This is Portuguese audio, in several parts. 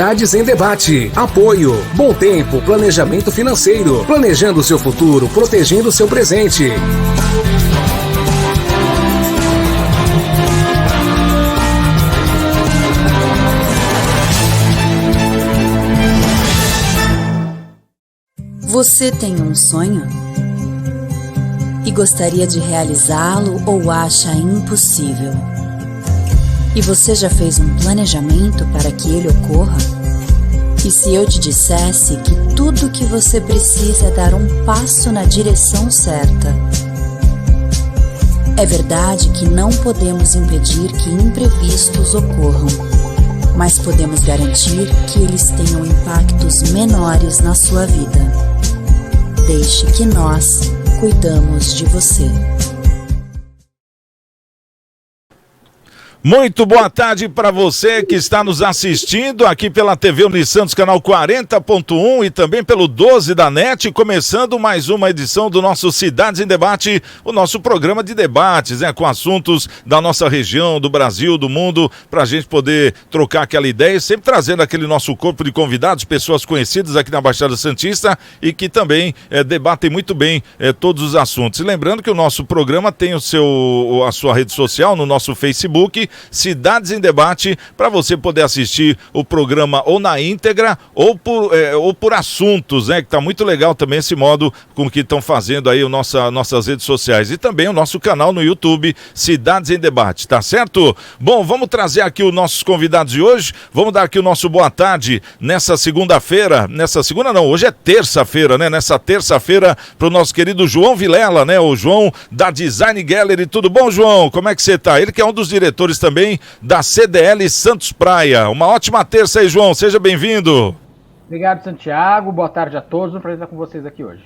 Cidades em Debate. Apoio. Bom Tempo, planejamento financeiro. Planejando seu futuro, protegendo seu presente. Você tem um sonho? E gostaria de realizá-lo ou acha impossível? E você já fez um planejamento para que ele ocorra? E se eu te dissesse que tudo o que você precisa é dar um passo na direção certa? É verdade que não podemos impedir que imprevistos ocorram, mas podemos garantir que eles tenham impactos menores na sua vida. Deixe que nós cuidamos de você. Muito boa tarde para você que está nos assistindo aqui pela TV Unisantos, canal 40.1 e também pelo 12 da NET, começando mais uma edição do nosso Cidades em Debate, o nosso programa de debates, com assuntos da nossa região, do Brasil, do mundo, para a gente poder trocar aquela ideia, sempre trazendo aquele nosso corpo de convidados, pessoas conhecidas aqui na Baixada Santista e que também debatem muito bem todos os assuntos. E lembrando que o nosso programa tem a sua rede social no nosso Facebook, Cidades em Debate, para você poder assistir o programa ou na íntegra ou por assuntos, que tá muito legal também esse modo com que estão fazendo aí nossas redes sociais e também o nosso canal no YouTube, Cidades em Debate, tá certo? Bom, vamos trazer aqui os nossos convidados de hoje, vamos dar aqui o nosso boa tarde nessa segunda-feira, hoje é terça-feira, nessa terça-feira para o nosso querido João Vilela, o João da Design Gallery. Tudo bom, João? Como é que você tá? Ele que é um dos diretores também da CDL Santos Praia. Uma ótima terça aí, João. Seja bem-vindo. Obrigado, Santiago. Boa tarde a todos. Um prazer estar com vocês aqui hoje.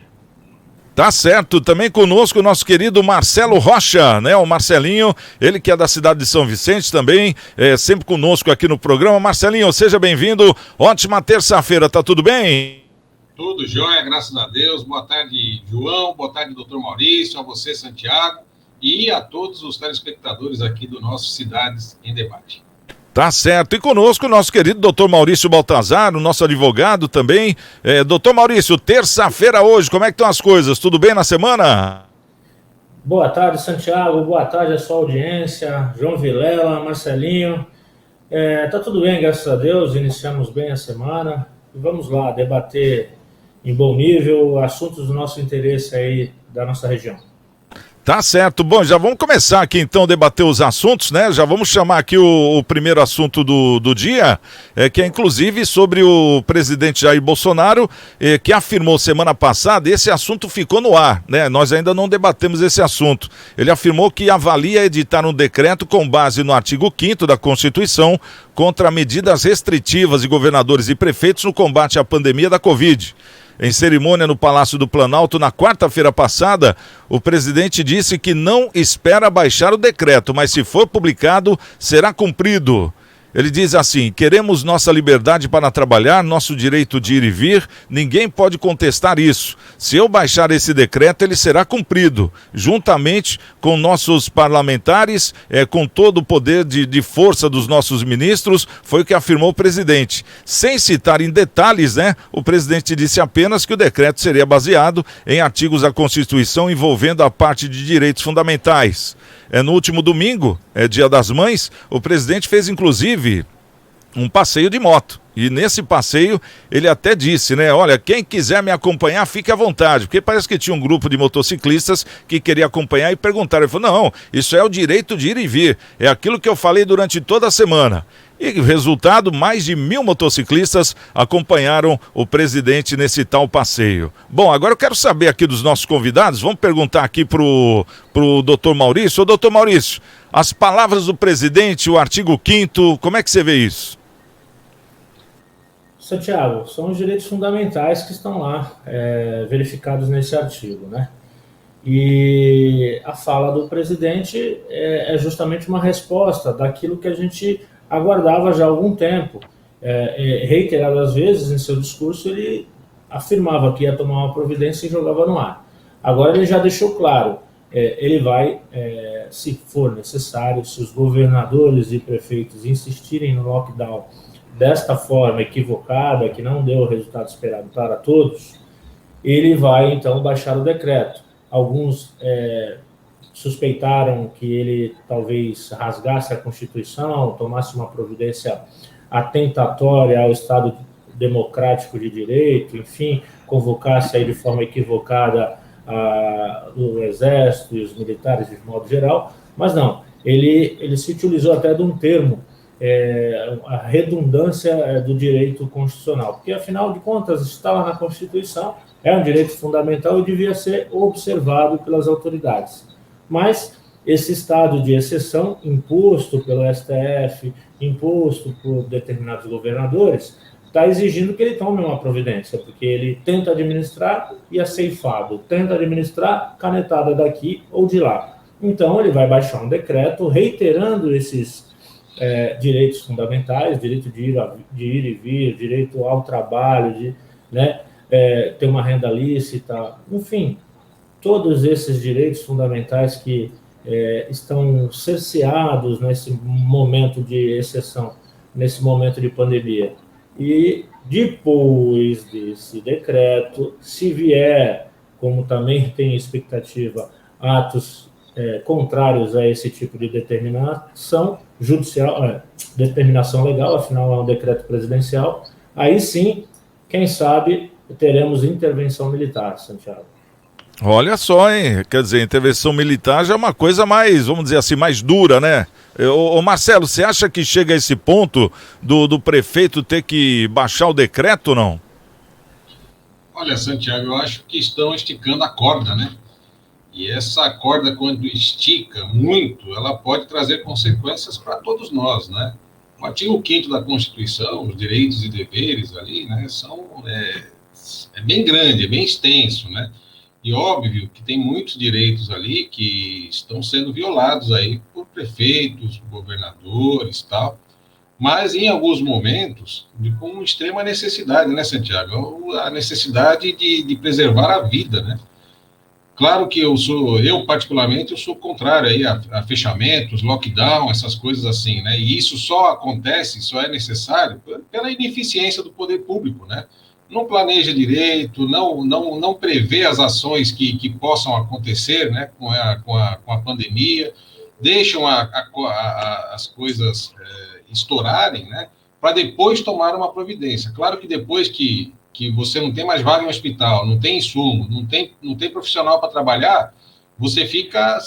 Tá certo. Também conosco o nosso querido Marcelo Rocha, o Marcelinho, ele que é da cidade de São Vicente também, sempre conosco aqui no programa. Marcelinho, seja bem-vindo. Ótima terça-feira. Tá tudo bem? Tudo jóia, graças a Deus. Boa tarde, João. Boa tarde, doutor Maurício. A você, Santiago. E a todos os telespectadores aqui do nosso Cidades em Debate. Tá certo. E conosco o nosso querido doutor Maurício Baltazar, o nosso advogado também. Doutor Maurício, terça-feira hoje, como é que estão as coisas? Tudo bem na semana? Boa tarde, Santiago. Boa tarde à sua audiência. João Vilela, Marcelinho. Tá tudo bem, graças a Deus. Iniciamos bem a semana. E vamos lá debater em bom nível assuntos do nosso interesse aí da nossa região. Tá certo. Bom, já vamos começar aqui então a debater os assuntos, Já vamos chamar aqui o primeiro assunto do dia, que é inclusive sobre o presidente Jair Bolsonaro, que afirmou semana passada, esse assunto ficou no ar, Nós ainda não debatemos esse assunto. Ele afirmou que avalia editar um decreto com base no artigo 5º da Constituição contra medidas restritivas de governadores e prefeitos no combate à pandemia da Covid. Em cerimônia no Palácio do Planalto, na quarta-feira passada, o presidente disse que não espera baixar o decreto, mas se for publicado, será cumprido. Ele diz assim: queremos nossa liberdade para trabalhar, nosso direito de ir e vir, ninguém pode contestar isso. Se eu baixar esse decreto, ele será cumprido, juntamente com nossos parlamentares, com todo o poder de força dos nossos ministros, foi o que afirmou o presidente. Sem citar em detalhes, o presidente disse apenas que o decreto seria baseado em artigos da Constituição envolvendo a parte de direitos fundamentais. No último domingo, Dia das Mães, o presidente fez inclusive um passeio de moto. E nesse passeio ele até disse, olha, quem quiser me acompanhar, fique à vontade. Porque parece que tinha um grupo de motociclistas que queria acompanhar e perguntaram. Ele falou, não, isso é o direito de ir e vir. É aquilo que eu falei durante toda a semana. E resultado, mais de 1.000 motociclistas acompanharam o presidente nesse tal passeio. Bom, agora eu quero saber aqui dos nossos convidados, vamos perguntar aqui pro doutor Maurício. Ô, doutor Maurício, as palavras do presidente, o artigo 5º, como é que você vê isso? Santiago, são os direitos fundamentais que estão lá verificados nesse artigo, E a fala do presidente é justamente uma resposta daquilo que a gente aguardava já há algum tempo. Reiteradas vezes em seu discurso ele afirmava que ia tomar uma providência e jogava no ar. Agora ele já deixou claro, ele vai, se for necessário, se os governadores e prefeitos insistirem no lockdown desta forma equivocada, que não deu o resultado esperado para todos, ele vai, então, baixar o decreto. Alguns suspeitaram que ele talvez rasgasse a Constituição, tomasse uma providência atentatória ao Estado democrático de direito, enfim, convocasse aí de forma equivocada o Exército e os militares de modo geral, mas não, ele se utilizou até de um termo, a redundância do direito constitucional, porque afinal de contas está lá na Constituição, é um direito fundamental e devia ser observado pelas autoridades. Mas esse estado de exceção, imposto pelo STF, imposto por determinados governadores, está exigindo que ele tome uma providência, porque ele tenta administrar e é ceifado, tenta administrar canetada daqui ou de lá. Então, ele vai baixar um decreto reiterando esses direitos fundamentais, direito de ir e vir, direito ao trabalho, ter uma renda lícita, enfim, todos esses direitos fundamentais que estão cerceados nesse momento de exceção, nesse momento de pandemia. E depois desse decreto, se vier, como também tem expectativa, atos contrários a esse tipo de determinação judicial, determinação legal, afinal é um decreto presidencial, aí sim, quem sabe, teremos intervenção militar, Santiago. Olha só, hein? Quer dizer, intervenção militar já é uma coisa mais, vamos dizer assim, mais dura, né? Ô Marcelo, você acha que chega a esse ponto do prefeito ter que baixar o decreto ou não? Olha, Santiago, eu acho que estão esticando a corda, né? E essa corda, quando estica muito, ela pode trazer consequências para todos nós, né? O artigo 5º da Constituição, os direitos e deveres ali, né, é bem grande, é bem extenso, né? E óbvio que tem muitos direitos ali que estão sendo violados aí por prefeitos, governadores e tal, mas em alguns momentos com extrema necessidade, né, Santiago? A necessidade de preservar a vida, né? Claro que eu particularmente sou contrário aí a fechamentos, lockdown, essas coisas assim, né? E isso só acontece, só é necessário pela ineficiência do poder público, né? Não planeja direito, não prevê as ações que possam acontecer, né, com a pandemia, deixam as coisas estourarem, né, para depois tomar uma providência. Claro que depois que você não tem mais vaga em hospital, não tem insumo, não tem profissional para trabalhar, você fica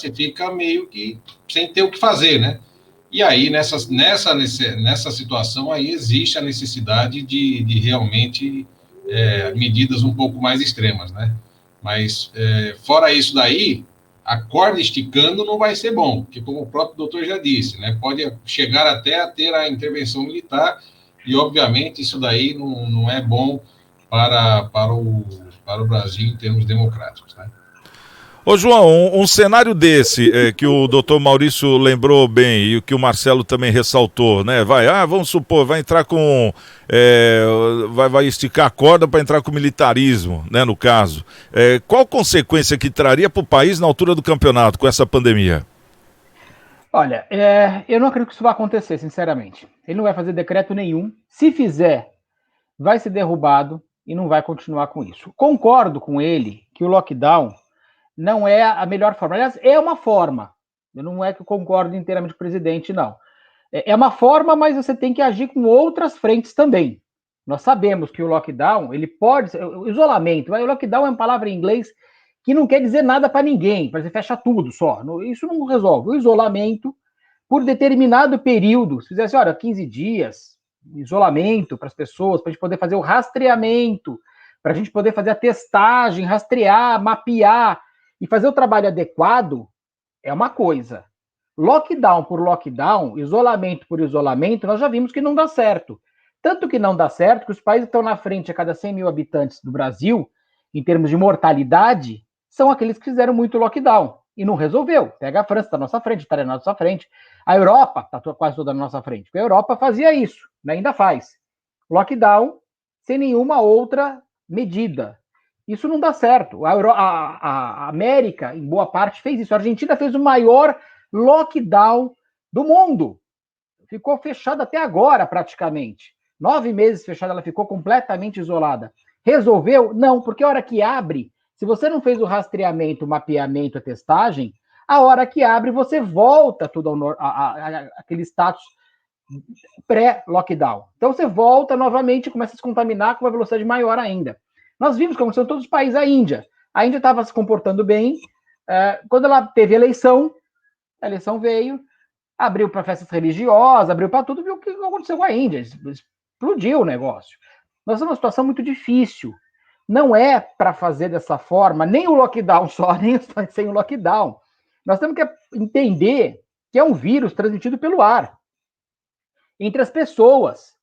meio que sem ter o que fazer, né? E aí, nessa situação, aí existe a necessidade de realmente medidas um pouco mais extremas, né? Mas, fora isso daí, a corda esticando não vai ser bom, porque, como o próprio doutor já disse, né, pode chegar até a ter a intervenção militar, e, obviamente, isso daí não é bom para o Brasil em termos democráticos, né? Ô João, um cenário desse que o doutor Maurício lembrou bem e o que o Marcelo também ressaltou, né? Vamos supor, vai entrar com... vai esticar a corda para entrar com o militarismo, né, no caso. Qual consequência que traria para o país na altura do campeonato com essa pandemia? Olha, eu não acredito que isso vai acontecer, sinceramente. Ele não vai fazer decreto nenhum. Se fizer, vai ser derrubado e não vai continuar com isso. Concordo com ele que o lockdown não é a melhor forma. Aliás, é uma forma. Não é que eu concordo inteiramente com o presidente, não. É uma forma, mas você tem que agir com outras frentes também. Nós sabemos que o lockdown, ele pode... O isolamento, o lockdown é uma palavra em inglês que não quer dizer nada para ninguém, para você fechar tudo só. Isso não resolve. O isolamento, por determinado período, se fizesse, 15 dias, isolamento para as pessoas, para a gente poder fazer o rastreamento, para a gente poder fazer a testagem, rastrear, mapear, e fazer o trabalho adequado é uma coisa. Lockdown por lockdown, isolamento por isolamento, nós já vimos que não dá certo. Tanto que não dá certo que os países que estão na frente a cada 100 mil habitantes do Brasil, em termos de mortalidade, são aqueles que fizeram muito lockdown. E não resolveu. Pega a França, está na nossa frente, a Itália na nossa frente. A Europa está quase toda na nossa frente. Porque a Europa fazia isso, né? Ainda faz. Lockdown sem nenhuma outra medida. Isso não dá certo. A América, em boa parte, fez isso. A Argentina fez o maior lockdown do mundo. Ficou fechado até agora, praticamente. 9 meses fechada, ela ficou completamente isolada. Resolveu? Não, porque a hora que abre, se você não fez o rastreamento, o mapeamento, a testagem, a hora que abre, você volta tudo aquele status pré-lockdown. Então você volta novamente e começa a se contaminar com uma velocidade maior ainda. Nós vimos como são todos os países, a Índia estava se comportando bem, quando ela teve eleição, a eleição veio, abriu para festas religiosas, abriu para tudo, viu o que aconteceu com a Índia, explodiu o negócio. Nós estamos numa situação muito difícil. Não é para fazer dessa forma, nem o lockdown só, nem sem o lockdown. Nós temos que entender que é um vírus transmitido pelo ar, entre as pessoas.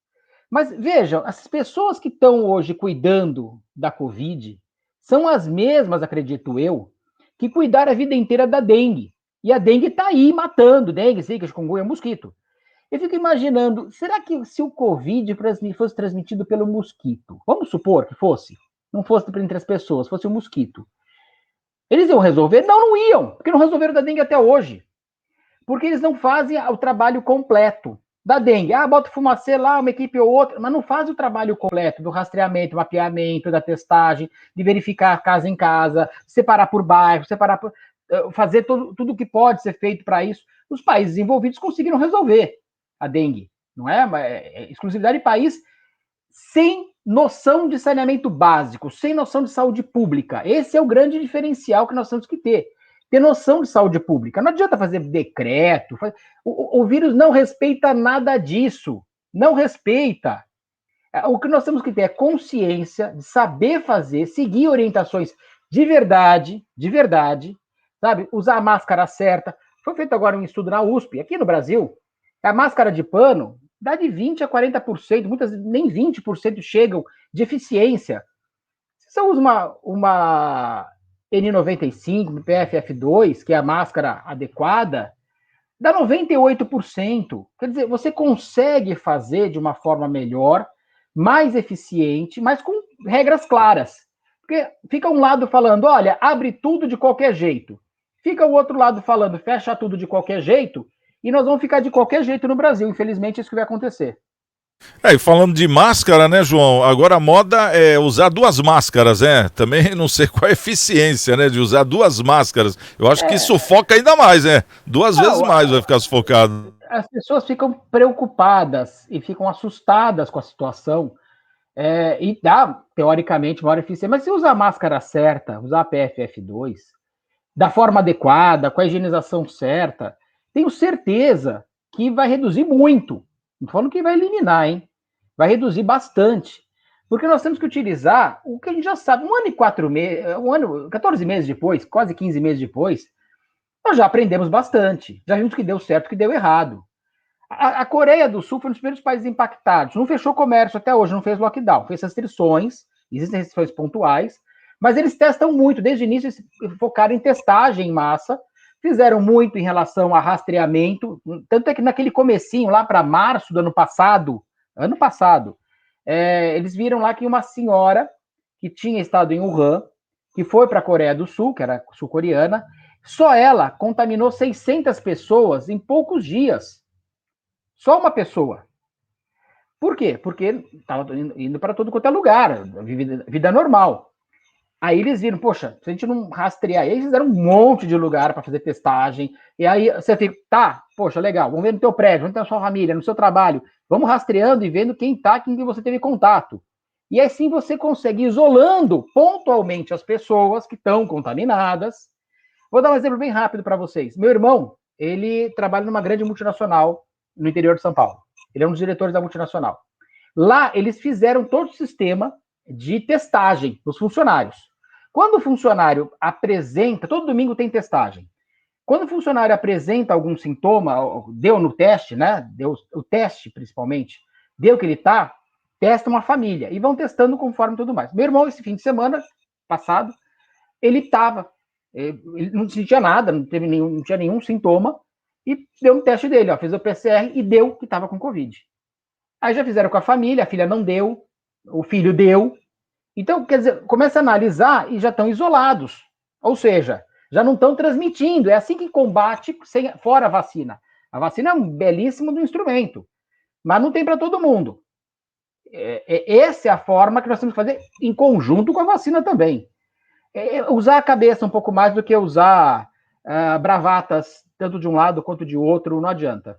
Mas vejam, as pessoas que estão hoje cuidando da Covid são as mesmas, acredito eu, que cuidaram a vida inteira da dengue. E a dengue está aí matando, dengue, zika, chikungunya, mosquito. Eu fico imaginando, será que se o Covid fosse transmitido pelo mosquito, vamos supor que fosse, não fosse entre as pessoas, fosse um mosquito, eles iam resolver? Não, não iam, porque não resolveram da dengue até hoje. Porque eles não fazem o trabalho completo da dengue. Bota fumacê lá, uma equipe ou outra, mas não faz o trabalho completo do rastreamento, mapeamento, da testagem, de verificar casa em casa, separar por bairro, fazer tudo o que pode ser feito para isso. Os países envolvidos conseguiram resolver a dengue, não é? É exclusividade de país sem noção de saneamento básico, sem noção de saúde pública. Esse é o grande diferencial que nós temos que ter noção de saúde pública. Não adianta fazer decreto. O vírus não respeita nada disso. Não respeita. O que nós temos que ter é consciência de saber fazer, seguir orientações de verdade, sabe? Usar a máscara certa. Foi feito agora um estudo na USP, aqui no Brasil. A máscara de pano dá de 20% a 40%, muitas nem 20% chegam de eficiência. Se você usa uma N95, PFF2, que é a máscara adequada, dá 98%. Quer dizer, você consegue fazer de uma forma melhor, mais eficiente, mas com regras claras. Porque fica um lado falando, olha, abre tudo de qualquer jeito. Fica o outro lado falando, fecha tudo de qualquer jeito, e nós vamos ficar de qualquer jeito no Brasil. Infelizmente, isso que vai acontecer. E falando de máscara, né, João? Agora a moda é usar 2 máscaras, né? Também não sei qual é a eficiência, né, de usar 2 máscaras. Eu acho que sufoca ainda mais, né? 2 vezes mais vai ficar sufocado. As pessoas ficam preocupadas e ficam assustadas com a situação. E dá, teoricamente, maior eficiência. Mas se usar a máscara certa, usar a PFF2, da forma adequada, com a higienização certa, tenho certeza que vai reduzir muito. Não falando que vai eliminar, hein? Vai reduzir bastante. Porque nós temos que utilizar o que a gente já sabe. 1 ano e 4 meses, 14 meses depois, quase 15 meses depois, nós já aprendemos bastante. Já vimos que deu certo, que deu errado. A Coreia do Sul foi um dos primeiros países impactados. Não fechou comércio até hoje, não fez lockdown. Fez restrições, existem restrições pontuais, mas eles testam muito. Desde o início, eles focaram em testagem em massa, fizeram muito em relação a rastreamento, tanto é que naquele comecinho, lá para março do ano passado, eles viram lá que uma senhora que tinha estado em Wuhan, que foi para a Coreia do Sul, que era sul-coreana, só ela contaminou 600 pessoas em poucos dias. Só uma pessoa. Por quê? Porque estava indo para todo quanto é lugar, vida normal. Aí eles viram, poxa, se a gente não rastrear, aí eles fizeram um monte de lugar para fazer testagem, e aí você fica, poxa, legal, vamos ver no teu prédio, vamos ter na sua família, no seu trabalho, vamos rastreando e vendo quem que você teve contato. E assim você consegue ir isolando pontualmente as pessoas que estão contaminadas. Vou dar um exemplo bem rápido para vocês. Meu irmão, ele trabalha numa grande multinacional no interior de São Paulo. Ele é um dos diretores da multinacional. Lá, eles fizeram todo o sistema de testagem dos funcionários. Quando o funcionário apresenta, todo domingo tem testagem. Quando o funcionário apresenta algum sintoma, deu no teste, né? Deu o teste, principalmente, deu que ele testa uma família e vão testando conforme tudo mais. Meu irmão, esse fim de semana passado, ele não sentia nada, não tinha nenhum sintoma, e deu um teste dele, fez o PCR e deu que estava com Covid. Aí já fizeram com a família, a filha não deu, o filho deu. Então, quer dizer, começa a analisar e já estão isolados. Ou seja, já não estão transmitindo. É assim que combate fora a vacina. A vacina é um belíssimo instrumento, mas não tem para todo mundo. essa é a forma que nós temos que fazer em conjunto com a vacina também. Usar a cabeça um pouco mais do que usar bravatas, tanto de um lado quanto de outro, não adianta.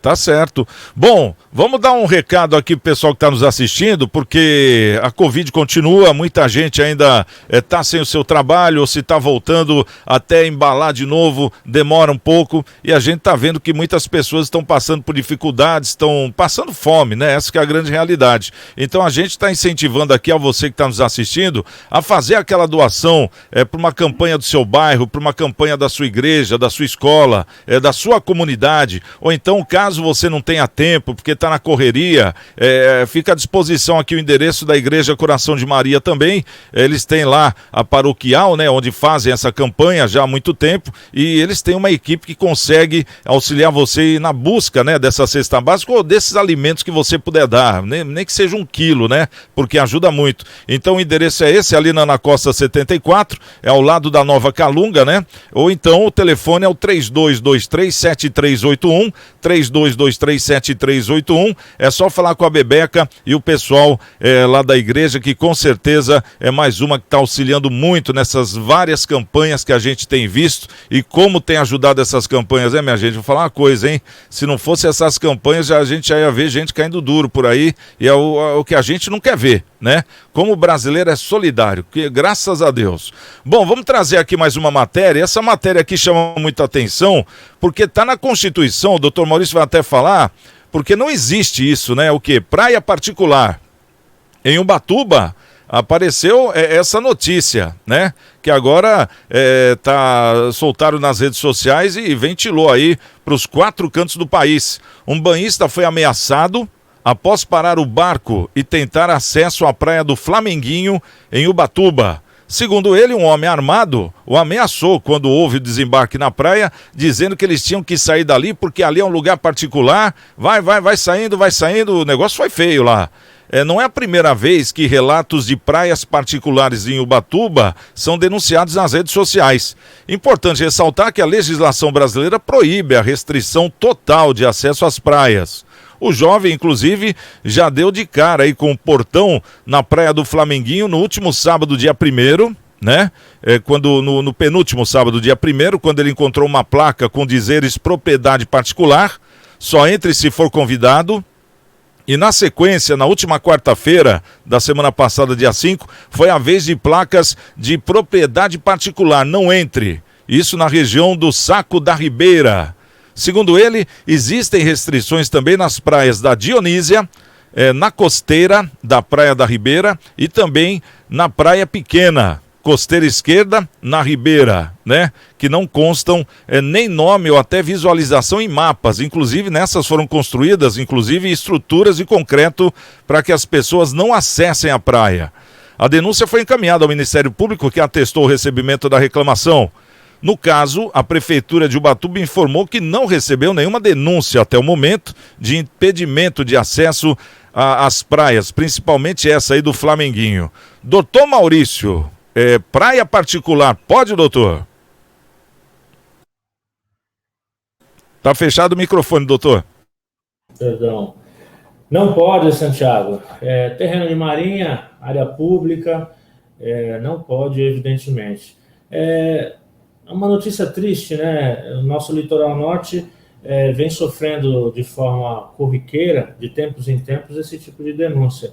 Tá certo. Bom, vamos dar um recado aqui pro pessoal que está nos assistindo, porque a Covid continua, muita gente ainda está sem o seu trabalho, ou se está voltando até embalar de novo, demora um pouco, e a gente está vendo que muitas pessoas estão passando por dificuldades, estão passando fome, né? Essa que é a grande realidade. Então a gente está incentivando aqui a você que está nos assistindo a fazer aquela doação para uma campanha do seu bairro, para uma campanha da sua igreja, da sua escola, da sua comunidade, ou então caso você não tenha tempo, porque está na correria, fica à disposição aqui o endereço da Igreja Coração de Maria também. Eles têm lá a paroquial, né, onde fazem essa campanha já há muito tempo, e eles têm uma equipe que consegue auxiliar você na busca, né, dessa cesta básica ou desses alimentos que você puder dar, nem que seja 1 quilo, né, porque ajuda muito. Então o endereço é esse, ali na Costa 74, é ao lado da Nova Calunga, né, ou então o telefone é o 3223-7381, 3223-7381, é só falar com a Bebeca e o pessoal lá da igreja, que com certeza é mais uma que está auxiliando muito nessas várias campanhas que a gente tem visto, e como tem ajudado essas campanhas, minha gente, vou falar uma coisa, hein, se não fosse essas campanhas, a gente já ia ver gente caindo duro por aí, e é o que a gente não quer ver, né, como o brasileiro é solidário, que graças a Deus. Bom, vamos trazer aqui mais uma matéria, essa matéria aqui chama muita atenção, porque está na Constituição, o doutor Maurício vai até falar, porque não existe isso, né? O quê? Praia particular. Em Ubatuba apareceu essa notícia, né? Que agora soltaram nas redes sociais e ventilou aí para os 4 cantos do país. Um banhista foi ameaçado após parar o barco e tentar acesso à praia do Flamenguinho, em Ubatuba. Segundo ele, um homem armado o ameaçou quando houve o desembarque na praia, dizendo que eles tinham que sair dali porque ali é um lugar particular. Vai saindo, o negócio foi feio lá. Não é a primeira vez que relatos de praias particulares em Ubatuba são denunciados nas redes sociais. Importante ressaltar que a legislação brasileira proíbe a restrição total de acesso às praias. O jovem, inclusive, já deu de cara aí com o portão na praia do Flamenguinho no último sábado, dia 1º, né? No penúltimo sábado, dia 1º, quando ele encontrou uma placa com dizeres propriedade particular, só entre se for convidado. E na sequência, na última quarta-feira da semana passada, dia 5, foi a vez de placas de propriedade particular, não entre. Isso na região do Saco da Ribeira. Segundo ele, existem restrições também nas praias da Dionísia, na costeira da Praia da Ribeira e também na Praia Pequena, costeira esquerda, na Ribeira, né? Que não constam nem nome ou até visualização em mapas. Inclusive, nessas foram construídas, estruturas de concreto para que as pessoas não acessem a praia. A denúncia foi encaminhada ao Ministério Público, que atestou o recebimento da reclamação. No caso, a Prefeitura de Ubatuba informou que não recebeu nenhuma denúncia até o momento de impedimento de acesso às praias, principalmente essa aí do Flamenguinho. Doutor Maurício, praia particular, pode, doutor? Tá fechado o microfone, doutor. Perdão. Não pode, Santiago. Terreno de marinha, área pública, não pode, evidentemente. É uma notícia triste, né? O nosso litoral norte vem sofrendo de forma corriqueira, de tempos em tempos, esse tipo de denúncia.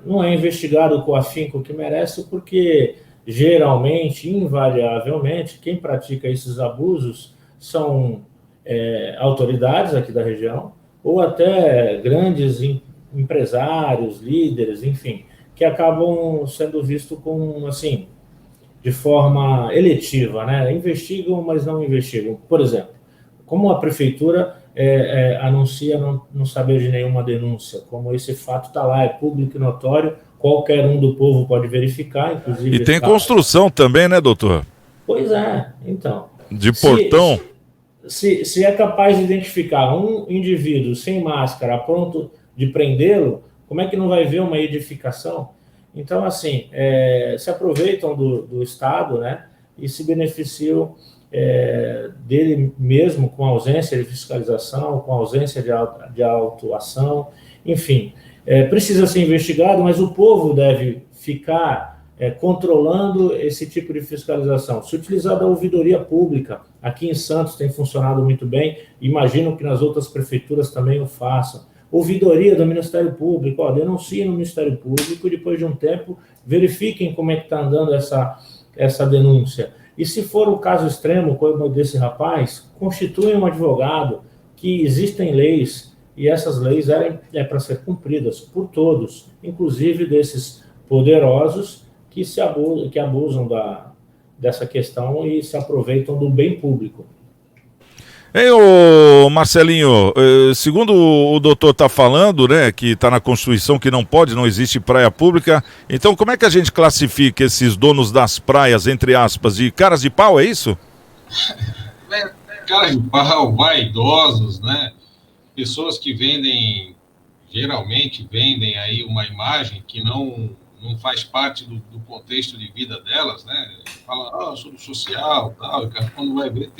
Não é investigado com o afinco que merece, porque geralmente, invariavelmente, quem pratica esses abusos são autoridades aqui da região, ou até grandes empresários, líderes, enfim, que acabam sendo vistos com, assim, de forma eletiva, né? Investigam, mas não investigam. Por exemplo, como a prefeitura anuncia não saber de nenhuma denúncia, como esse fato está lá, é público e notório, qualquer um do povo pode verificar, inclusive... E tem construção também, né, doutor? Pois é, então... De portão... Se é capaz de identificar um indivíduo sem máscara a ponto de prendê-lo, como é que não vai ver uma edificação? Então, assim, se aproveitam do Estado, né, e se beneficiam dele mesmo com ausência de fiscalização, com ausência de autuação. enfim, precisa ser investigado, mas o povo deve ficar controlando esse tipo de fiscalização. Se utilizar da ouvidoria pública, aqui em Santos tem funcionado muito bem, imagino que nas outras prefeituras também o façam. Ouvidoria do Ministério Público, denunciem no Ministério Público e depois de um tempo verifiquem como é que está andando essa denúncia. E se for o caso extremo, como desse rapaz, constituem um advogado, que existem leis, e essas leis é para ser cumpridas por todos, inclusive desses poderosos que abusam dessa questão e se aproveitam do bem público. Ô Marcelinho, segundo o doutor está falando, né, que está na Constituição que não existe praia pública, então como é que a gente classifica esses donos das praias, entre aspas, de caras de pau, é isso? Caras de pau, vaidosos, né, pessoas que geralmente vendem aí uma imagem que não faz parte do contexto de vida delas, né, fala, eu sou do social, tal, e quando vai ver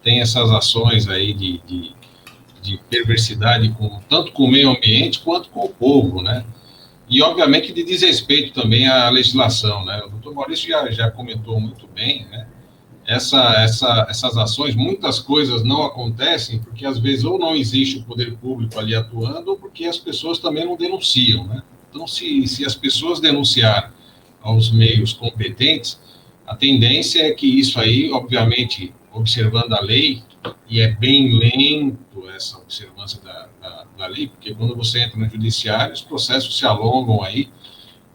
tem essas ações aí de perversidade tanto com o meio ambiente quanto com o povo, né? E, obviamente, de desrespeito também à legislação, né? O doutor Maurício já comentou muito bem, né? Essas ações, muitas coisas não acontecem porque, às vezes, ou não existe o poder público ali atuando ou porque as pessoas também não denunciam, né? Então, se as pessoas denunciarem aos meios competentes, a tendência é que isso aí, obviamente, observando a lei, e é bem lento essa observância da lei, porque quando você entra no judiciário, os processos se alongam aí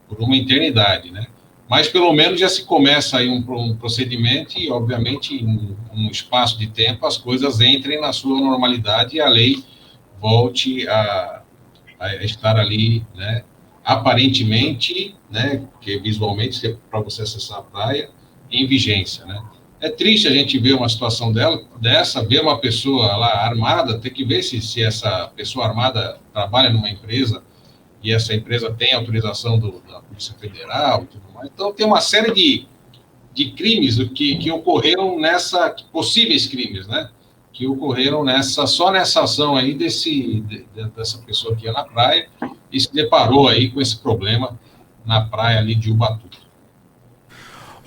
por uma eternidade, né? Mas pelo menos já se começa aí um procedimento e, obviamente, em um espaço de tempo, as coisas entrem na sua normalidade e a lei volte a estar ali, né? Aparentemente, né? Porque visualmente, para você acessar a praia, em vigência, né? É triste a gente ver uma situação dessa, ver uma pessoa lá armada, ter que ver se essa pessoa armada trabalha numa empresa e essa empresa tem autorização da Polícia Federal e tudo mais. Então, tem uma série de crimes que ocorreram possíveis crimes, né? Que ocorreram só nessa ação aí dessa pessoa que ia na praia e se deparou aí com esse problema na praia ali de Ubatuba.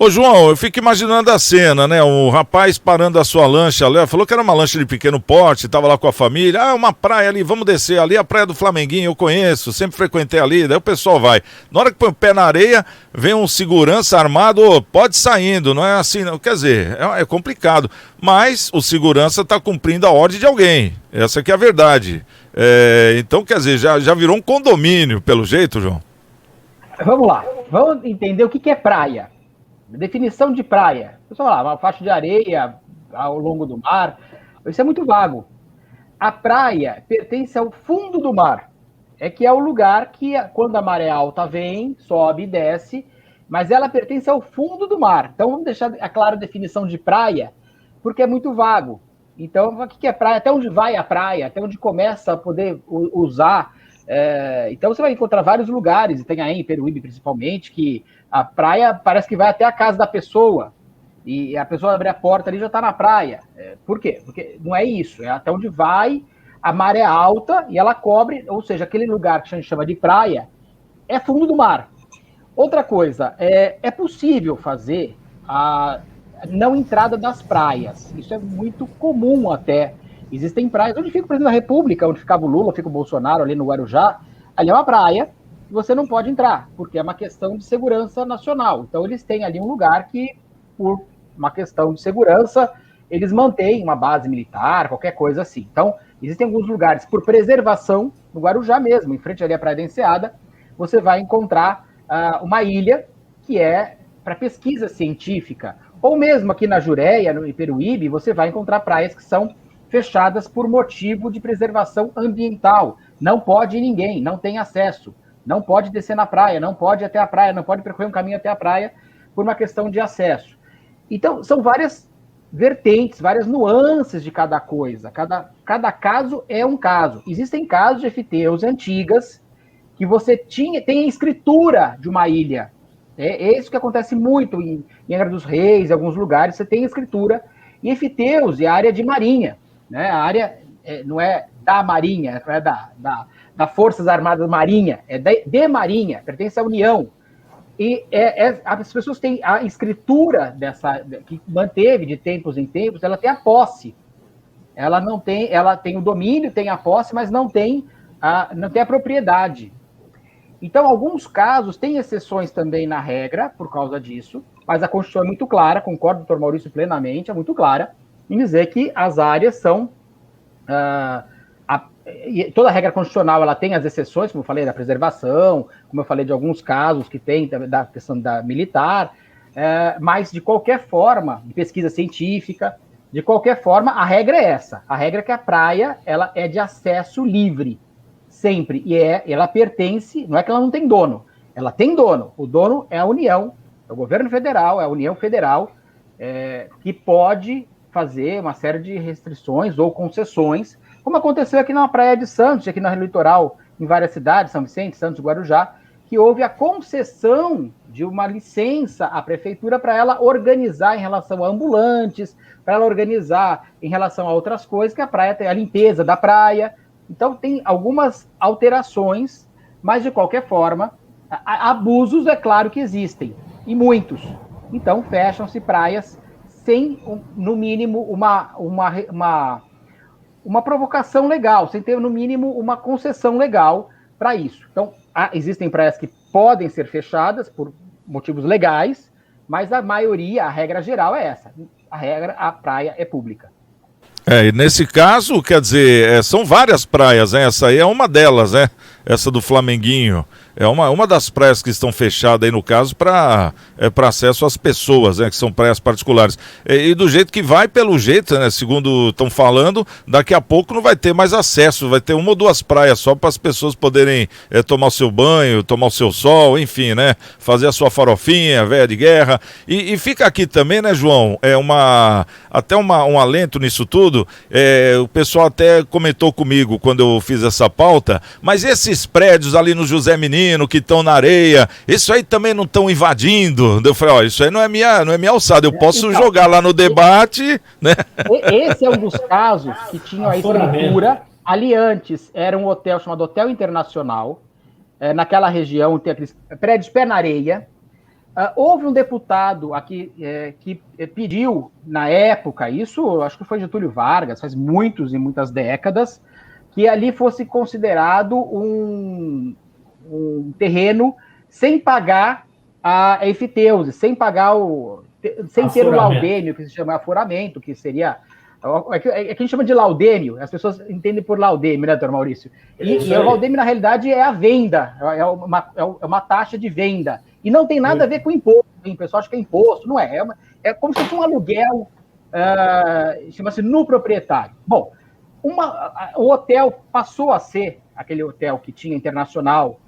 Ô João, eu fico imaginando a cena, né? O rapaz parando a sua lancha ali, falou que era uma lancha de pequeno porte, estava lá com a família, uma praia ali, vamos descer ali, a praia do Flamenguinho, eu conheço, sempre frequentei ali, daí o pessoal vai. Na hora que põe o pé na areia, vem um segurança armado, pode saindo, não é assim, não. Quer dizer, é complicado, mas o segurança está cumprindo a ordem de alguém, essa que é a verdade. Então, quer dizer, já virou um condomínio, pelo jeito, João? Vamos lá, vamos entender o que é praia. Definição de praia. O pessoal fala, uma faixa de areia ao longo do mar. Isso é muito vago. A praia pertence ao fundo do mar. Que é o lugar que, quando a maré alta vem, sobe e desce, mas ela pertence ao fundo do mar. Então, vamos deixar a clara definição de praia, porque é muito vago. Então, o que é praia? Até onde vai a praia? Até onde começa a poder usar? Então, você vai encontrar vários lugares, e tem aí em Peruíbe, principalmente, que a praia parece que vai até a casa da pessoa, e a pessoa abre a porta ali e já está na praia. Por quê? Porque não é isso, é até onde vai a maré alta e ela cobre, ou seja, aquele lugar que a gente chama de praia é fundo do mar. Outra coisa, é possível fazer a não entrada das praias, isso é muito comum até. Existem praias, onde fica o presidente da República, onde ficava o Lula, fica o Bolsonaro, ali no Guarujá, ali é uma praia, e você não pode entrar, porque é uma questão de segurança nacional. Então, eles têm ali um lugar que, por uma questão de segurança, eles mantêm uma base militar, qualquer coisa assim. Então, existem alguns lugares, por preservação, no Guarujá mesmo, em frente ali à Praia da Enseada, você vai encontrar uma ilha que é para pesquisa científica. Ou mesmo aqui na Jureia, no Peruíbe, você vai encontrar praias que são fechadas por motivo de preservação ambiental. Não pode ir ninguém, não tem acesso. Não pode descer na praia, não pode ir até a praia, não pode percorrer um caminho até a praia por uma questão de acesso. Então, são várias vertentes, várias nuances de cada coisa. Cada caso é um caso. Existem casos de FTUs antigas que você tem a escritura de uma ilha. É isso que acontece muito em Angra dos Reis, em alguns lugares, você tem a escritura. E FTUs é a área de marinha, né? A área não é da marinha, não é da da Forças Armadas Marinha, é de Marinha, pertence à União. E as pessoas têm a escritura que manteve de tempos em tempos, ela tem a posse. Ela tem o domínio, tem a posse, mas não tem a propriedade. Então, alguns casos têm exceções também na regra por causa disso, mas a Constituição é muito clara, concordo com o Dr. Maurício plenamente, é muito clara em dizer que as áreas são... toda regra constitucional ela tem as exceções, como eu falei, da preservação, como eu falei de alguns casos que tem da questão da militar, mas de qualquer forma, de pesquisa científica, de qualquer forma, a regra é essa. A regra é que a praia ela é de acesso livre, sempre. E ela pertence, não é que ela não tem dono, ela tem dono. O dono é a União, é o governo federal, é a União Federal, que pode fazer uma série de restrições ou concessões, como aconteceu aqui na Praia de Santos, aqui no litoral, em várias cidades, São Vicente, Santos, Guarujá, que houve a concessão de uma licença à prefeitura para ela organizar em relação a ambulantes, para ela organizar em relação a outras coisas, que a praia tem a limpeza da praia. Então, tem algumas alterações, mas, de qualquer forma, abusos, é claro que existem, e muitos. Então, fecham-se praias sem, no mínimo, uma provocação legal, sem ter, no mínimo, uma concessão legal para isso. Então, existem praias que podem ser fechadas por motivos legais, mas a maioria, a regra geral é essa. A praia é pública. E nesse caso, quer dizer, são várias praias, né? Essa aí é uma delas, né? Essa do Flamenguinho. É uma das praias que estão fechadas aí, no caso, para acesso às pessoas, né? Que são praias particulares. E do jeito que vai, pelo jeito, né? Segundo estão falando, daqui a pouco não vai ter mais acesso. Vai ter uma ou duas praias só para as pessoas poderem tomar o seu banho, tomar o seu sol, enfim, né? Fazer a sua farofinha, véia de guerra. E fica aqui também, né, João? Até um alento nisso tudo. O pessoal até comentou comigo quando eu fiz essa pauta, mas esses prédios ali no José Menino, que estão na areia, isso aí também não estão invadindo? Eu falei, isso aí não é minha alçada, eu posso jogar lá no debate, né? Esse é um dos casos que tinham a estrutura. Ali antes era um hotel chamado Hotel Internacional, naquela região tem aqueles prédios pé na areia. Houve um deputado aqui que pediu, na época, isso acho que foi Getúlio Vargas, faz muitas décadas, que ali fosse considerado um terreno sem pagar a enfiteuse, sem ter o laudêmio, que se chama aforamento, que seria... que a gente chama de laudêmio, as pessoas entendem por laudêmio, né, doutor Maurício? E o laudêmio, na realidade, é a venda, é uma taxa de venda. E não tem nada a ver com imposto, hein? O pessoal acha que é imposto, não é. É como se fosse um aluguel, chama-se no proprietário. Bom, o hotel passou a ser aquele hotel que tinha internacional,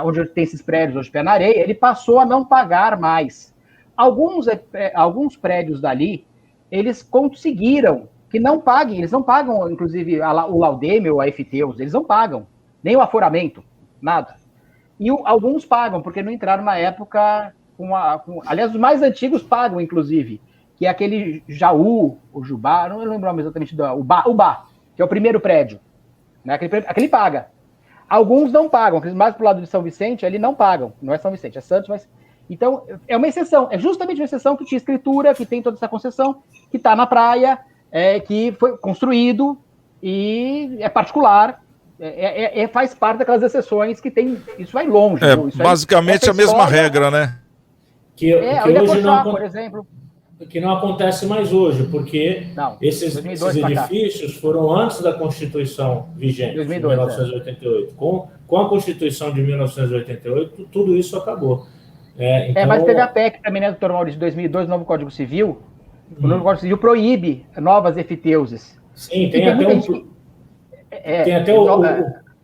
onde tem esses prédios hoje pé na areia, ele passou a não pagar mais. Alguns prédios dali, eles conseguiram que não paguem, eles não pagam, inclusive, o laudêmio ou a FTUs, eles não pagam, nem o aforamento, nada. E alguns pagam, porque não entraram na época, aliás, os mais antigos pagam, inclusive, que é aquele Jaú, o Jubá, não lembro exatamente, o Bá, que é o primeiro prédio, né? Aquele paga. Alguns não pagam, mais pro lado de São Vicente, ali não pagam, não é São Vicente, é Santos, mas... Então, é uma exceção, é justamente uma exceção que tinha escritura, que tem toda essa concessão, que está na praia, que foi construído e é particular, faz parte daquelas exceções que tem, isso vai longe. Basicamente a mesma regra, né? Que hoje por exemplo... Que não acontece mais hoje, porque esses edifícios foram antes da Constituição vigente, 2002, de 1988. Com a Constituição de 1988, tudo isso acabou. Então... mas teve a PEC também, né, doutor Maurício, de 2002, o novo Código Civil. O novo Código Civil proíbe novas FTUs. Sim, tem até o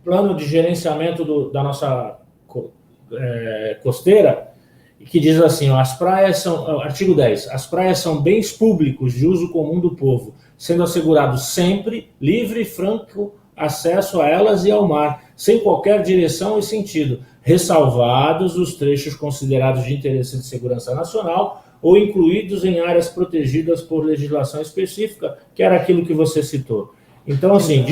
plano de gerenciamento da nossa costeira, que diz assim, as praias são, artigo 10, as praias são bens públicos de uso comum do povo, sendo assegurado sempre livre e franco acesso a elas e ao mar, sem qualquer direção e sentido, ressalvados os trechos considerados de interesse de segurança nacional ou incluídos em áreas protegidas por legislação específica, que era aquilo que você citou. Então, assim,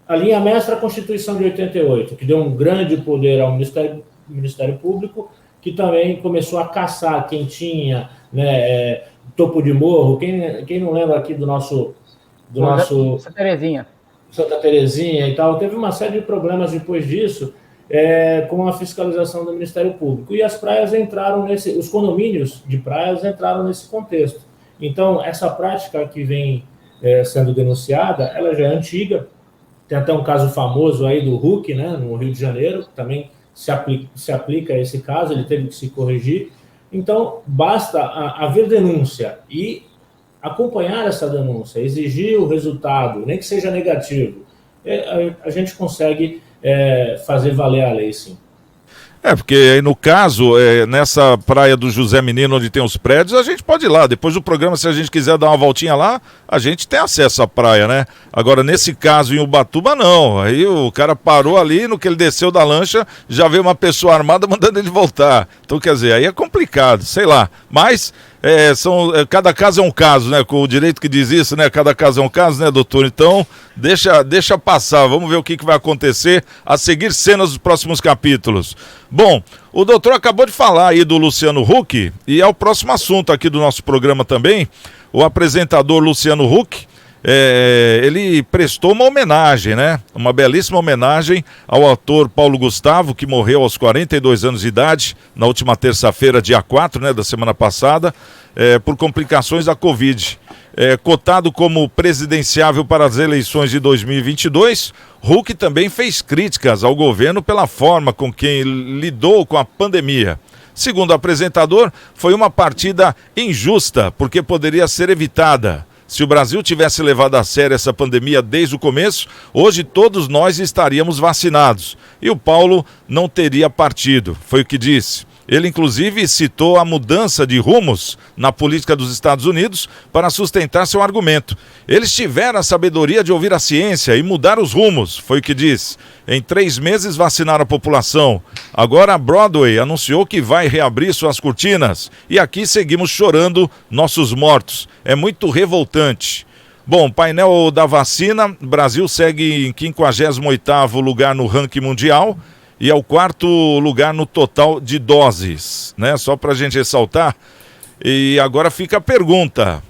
a linha mestra a Constituição de 88, que deu um grande poder ao Ministério Público, que também começou a caçar quem tinha, né, topo de morro. Quem não lembra aqui do nosso Santa Terezinha. Santa Terezinha e tal, teve uma série de problemas depois disso, com a fiscalização do Ministério Público. E as praias entraram os condomínios de praias entraram nesse contexto. Então, essa prática que vem sendo denunciada, ela já é antiga. Tem até um caso famoso aí do Huck, né, no Rio de Janeiro, que também se aplica a esse caso, ele teve que se corrigir. Então, basta haver denúncia e acompanhar essa denúncia, exigir o resultado, nem que seja negativo, a gente consegue fazer valer a lei, sim. Porque aí no caso, nessa praia do José Menino, onde tem os prédios, a gente pode ir lá. Depois do programa, se a gente quiser dar uma voltinha lá, a gente tem acesso à praia, né? Agora, nesse caso, em Ubatuba, não. Aí o cara parou ali, no que ele desceu da lancha, já veio uma pessoa armada mandando ele voltar. Então, quer dizer, aí é complicado, sei lá. Mas cada caso é um caso, né? Com o direito que diz isso, né? Cada caso é um caso, né, doutor? Então, deixa passar. Vamos ver o que vai acontecer a seguir cenas dos próximos capítulos. Bom, o doutor acabou de falar aí do Luciano Huck, e é o próximo assunto aqui do nosso programa também. O apresentador Luciano Huck, ele prestou uma homenagem, né? Uma belíssima homenagem ao ator Paulo Gustavo, que morreu aos 42 anos de idade, na última terça-feira, dia 4, né, da semana passada, por complicações da Covid. Cotado como presidenciável para as eleições de 2022, Huck também fez críticas ao governo pela forma com que lidou com a pandemia. Segundo o apresentador, foi uma partida injusta, porque poderia ser evitada. Se o Brasil tivesse levado a sério essa pandemia desde o começo, hoje todos nós estaríamos vacinados e o Paulo não teria partido, foi o que disse. Ele, inclusive, citou a mudança de rumos na política dos Estados Unidos para sustentar seu argumento. Eles tiveram a sabedoria de ouvir a ciência e mudar os rumos, foi o que disse. Em 3 meses vacinaram a população. Agora a Broadway anunciou que vai reabrir suas cortinas. E aqui seguimos chorando nossos mortos. É muito revoltante. Bom, painel da vacina, Brasil segue em 58º lugar no ranking mundial. E é o 4º lugar no total de doses, né? Só para a gente ressaltar. E agora fica a pergunta: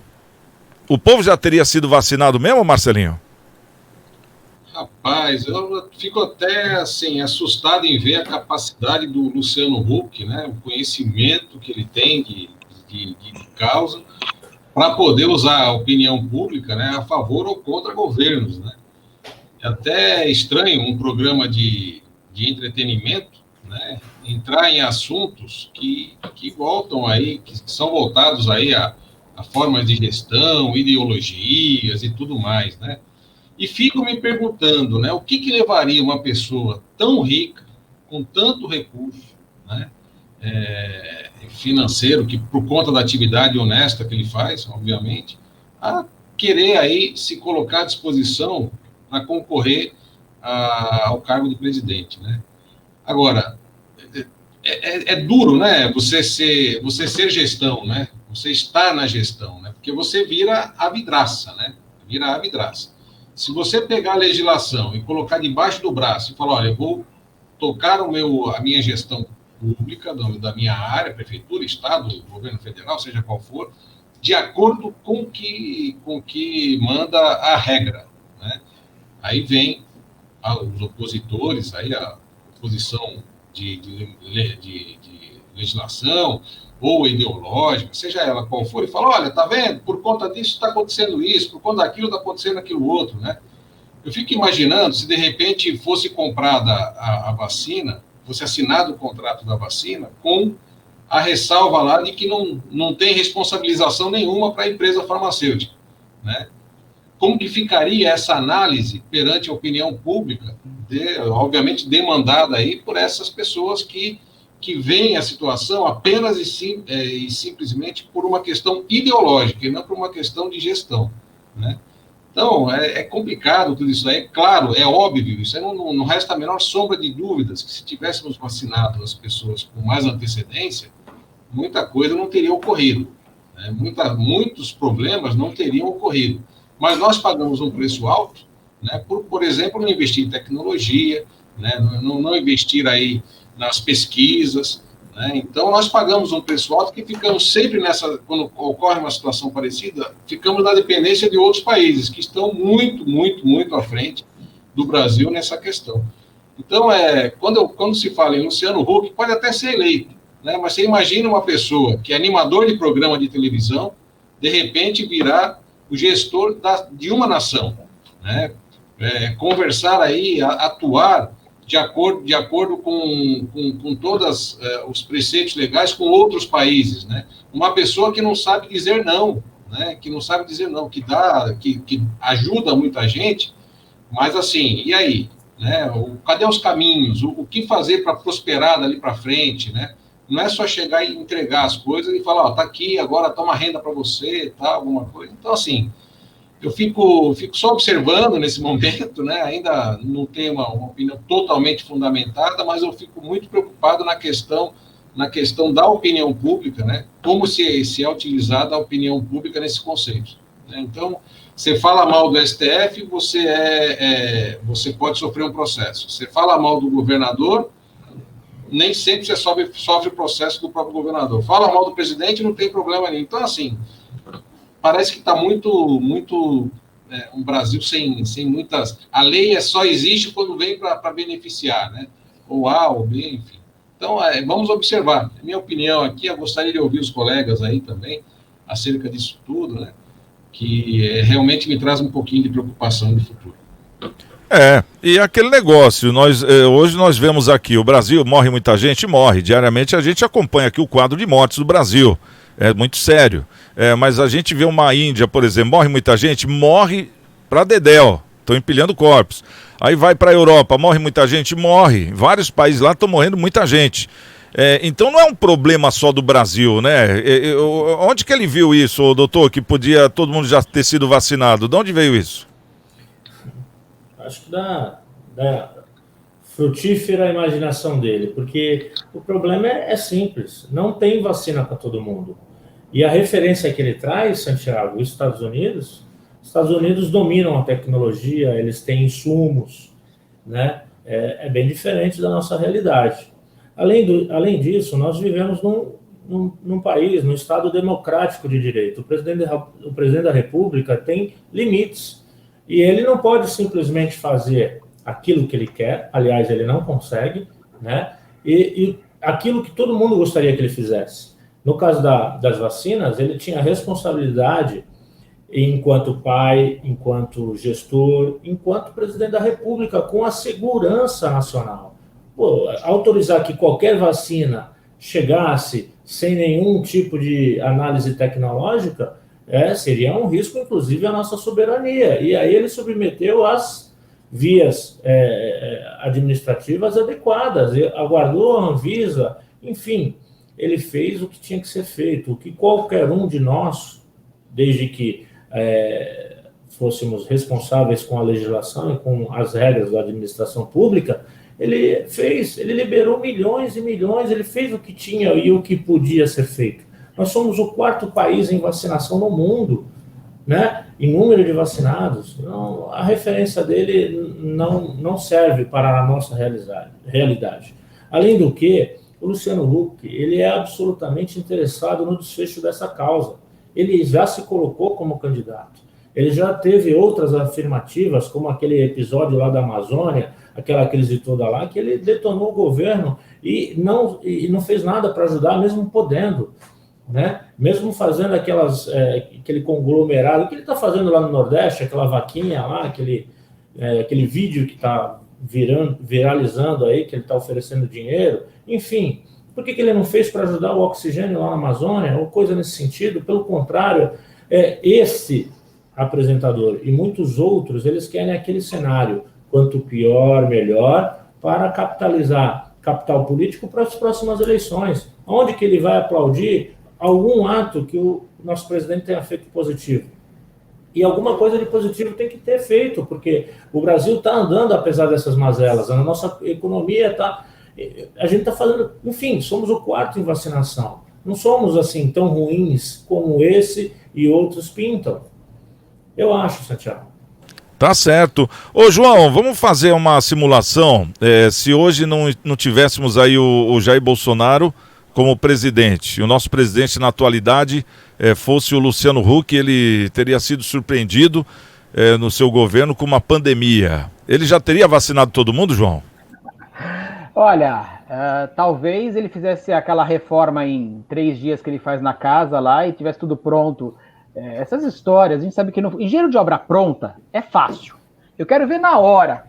o povo já teria sido vacinado mesmo, Marcelinho? Rapaz, eu fico até assim assustado em ver a capacidade do Luciano Huck, né? O conhecimento que ele tem de causa, para poder usar a opinião pública, né, a favor ou contra governos, né? É até estranho um programa de entretenimento, né, entrar em assuntos que voltam aí, que são voltados aí a formas de gestão, ideologias e tudo mais, né? E fico me perguntando, né, o que levaria uma pessoa tão rica, com tanto recurso, né, financeiro, que por conta da atividade honesta que ele faz, obviamente, a querer aí se colocar à disposição para concorrer ao cargo de presidente, né? Agora, é duro, né, você ser gestão, né, você estar na gestão, né, porque você vira a vidraça, né, Se você pegar a legislação e colocar debaixo do braço e falar, olha, eu vou tocar a minha gestão pública, da minha área, prefeitura, estado, governo federal, seja qual for, de acordo com que manda a regra, né? Aí vem os opositores, aí a oposição de legislação ou ideológica, seja ela qual for, e fala, olha, tá vendo? Por conta disso está acontecendo isso, por conta daquilo está acontecendo aquilo outro, né? Eu fico imaginando se de repente fosse comprada a vacina, fosse assinado o contrato da vacina com a ressalva lá de que não tem responsabilização nenhuma para a empresa farmacêutica, né? Como que ficaria essa análise perante a opinião pública, obviamente demandada aí por essas pessoas que veem a situação apenas e simplesmente por uma questão ideológica e não por uma questão de gestão, né? Então, é complicado tudo isso aí, claro, é óbvio, isso aí não resta a menor sombra de dúvidas que se tivéssemos vacinado as pessoas com mais antecedência, muita coisa não teria ocorrido, né? Muitos problemas não teriam ocorrido. Mas nós pagamos um preço alto, né? Por exemplo, não investir em tecnologia, né? Não investir aí nas pesquisas, né? Então, nós pagamos um preço alto que ficamos sempre nessa, quando ocorre uma situação parecida, ficamos na dependência de outros países que estão muito à frente do Brasil nessa questão. Então, quando se fala em Luciano Huck, pode até ser eleito, né? Mas você imagina uma pessoa que é animador de programa de televisão, de repente virar o gestor de uma nação, né? Conversar aí, atuar de acordo com todos os preceitos legais com outros países, né? Uma pessoa que não sabe dizer não, né? Que não sabe dizer não, que ajuda muita gente, mas assim, e aí? Né? Cadê os caminhos? O que fazer para prosperar dali para frente, né? Não é só chegar e entregar as coisas e falar, tá aqui, agora toma renda para você, tá, alguma coisa. Então, assim, eu fico só observando nesse momento, né? Ainda não tenho uma opinião totalmente fundamentada, mas eu fico muito preocupado na questão da opinião pública, né? Como se é utilizada a opinião pública nesse conceito, né? Então, você fala mal do STF, você pode sofrer um processo. Você fala mal do governador, nem sempre você sofre o processo do próprio governador. Fala mal do presidente, não tem problema nenhum. Então, assim, parece que está muito um Brasil sem muitas... A lei só existe quando vem para beneficiar, né? Ou A ou B, enfim. Então, vamos observar. Minha opinião aqui, eu gostaria de ouvir os colegas aí também acerca disso tudo, né? Que realmente me traz um pouquinho de preocupação no futuro. E aquele negócio, hoje nós vemos aqui, o Brasil morre muita gente, morre, diariamente a gente acompanha aqui o quadro de mortes do Brasil, é muito sério, mas a gente vê uma Índia, por exemplo, morre muita gente, morre pra dedéu, estão empilhando corpos, aí vai pra Europa, morre muita gente, morre, vários países lá estão morrendo muita gente. Então não é um problema só do Brasil, né? Onde que ele viu isso, doutor, que podia todo mundo já ter sido vacinado? De onde veio isso? Acho que da frutífera imaginação dele, porque o problema é simples, não tem vacina para todo mundo. E a referência que ele traz, Santiago, os Estados Unidos dominam a tecnologia, eles têm insumos, né? É bem diferente da nossa realidade. Além disso, nós vivemos num país, num Estado democrático de direito. O presidente da República tem limites. E ele não pode simplesmente fazer aquilo que ele quer, aliás, ele não consegue, né? E aquilo que todo mundo gostaria que ele fizesse. No caso das vacinas, ele tinha responsabilidade enquanto pai, enquanto gestor, enquanto presidente da República, com a segurança nacional. Autorizar que qualquer vacina chegasse sem nenhum tipo de análise tecnológica seria um risco, inclusive, à nossa soberania. E aí ele submeteu às vias administrativas adequadas, aguardou a Anvisa, enfim, ele fez o que tinha que ser feito, o que qualquer um de nós, desde que fôssemos responsáveis com a legislação e com as regras da administração pública, ele fez, ele liberou milhões e milhões, ele fez o que tinha e o que podia ser feito. Nós somos o 4º país em vacinação no mundo, né? Em número de vacinados. Não, a referência dele não serve para a nossa realidade. Além do que, o Luciano Huck, ele é absolutamente interessado no desfecho dessa causa. Ele já se colocou como candidato. Ele já teve outras afirmativas, como aquele episódio lá da Amazônia, aquela crise toda lá, que ele detonou o governo e não fez nada para ajudar, mesmo podendo, né? Mesmo fazendo aquele conglomerado que ele está fazendo lá no Nordeste, aquela vaquinha lá, aquele vídeo que está viralizando aí, que ele está oferecendo dinheiro, enfim, por que ele não fez para ajudar o oxigênio lá na Amazônia, ou coisa nesse sentido? Pelo contrário, esse apresentador e muitos outros, eles querem aquele cenário, quanto pior, melhor, para capitalizar capital político para as próximas eleições. Onde que ele vai aplaudir algum ato que o nosso presidente tenha feito positivo? E alguma coisa de positivo tem que ter feito, porque o Brasil está andando apesar dessas mazelas, a nossa economia está... A gente está fazendo... Enfim, somos o 4º em vacinação. Não somos assim tão ruins como esse e outros pintam. Eu acho, Santiago. Tá certo. Ô, João, vamos fazer uma simulação. Se hoje não tivéssemos aí o Jair Bolsonaro como presidente, e o nosso presidente na atualidade fosse o Luciano Huck, ele teria sido surpreendido no seu governo com uma pandemia. Ele já teria vacinado todo mundo, João? Olha, talvez ele fizesse aquela reforma em 3 dias que ele faz na casa lá e tivesse tudo pronto. Essas histórias, a gente sabe que engenheiro de obra pronta é fácil. Eu quero ver na hora,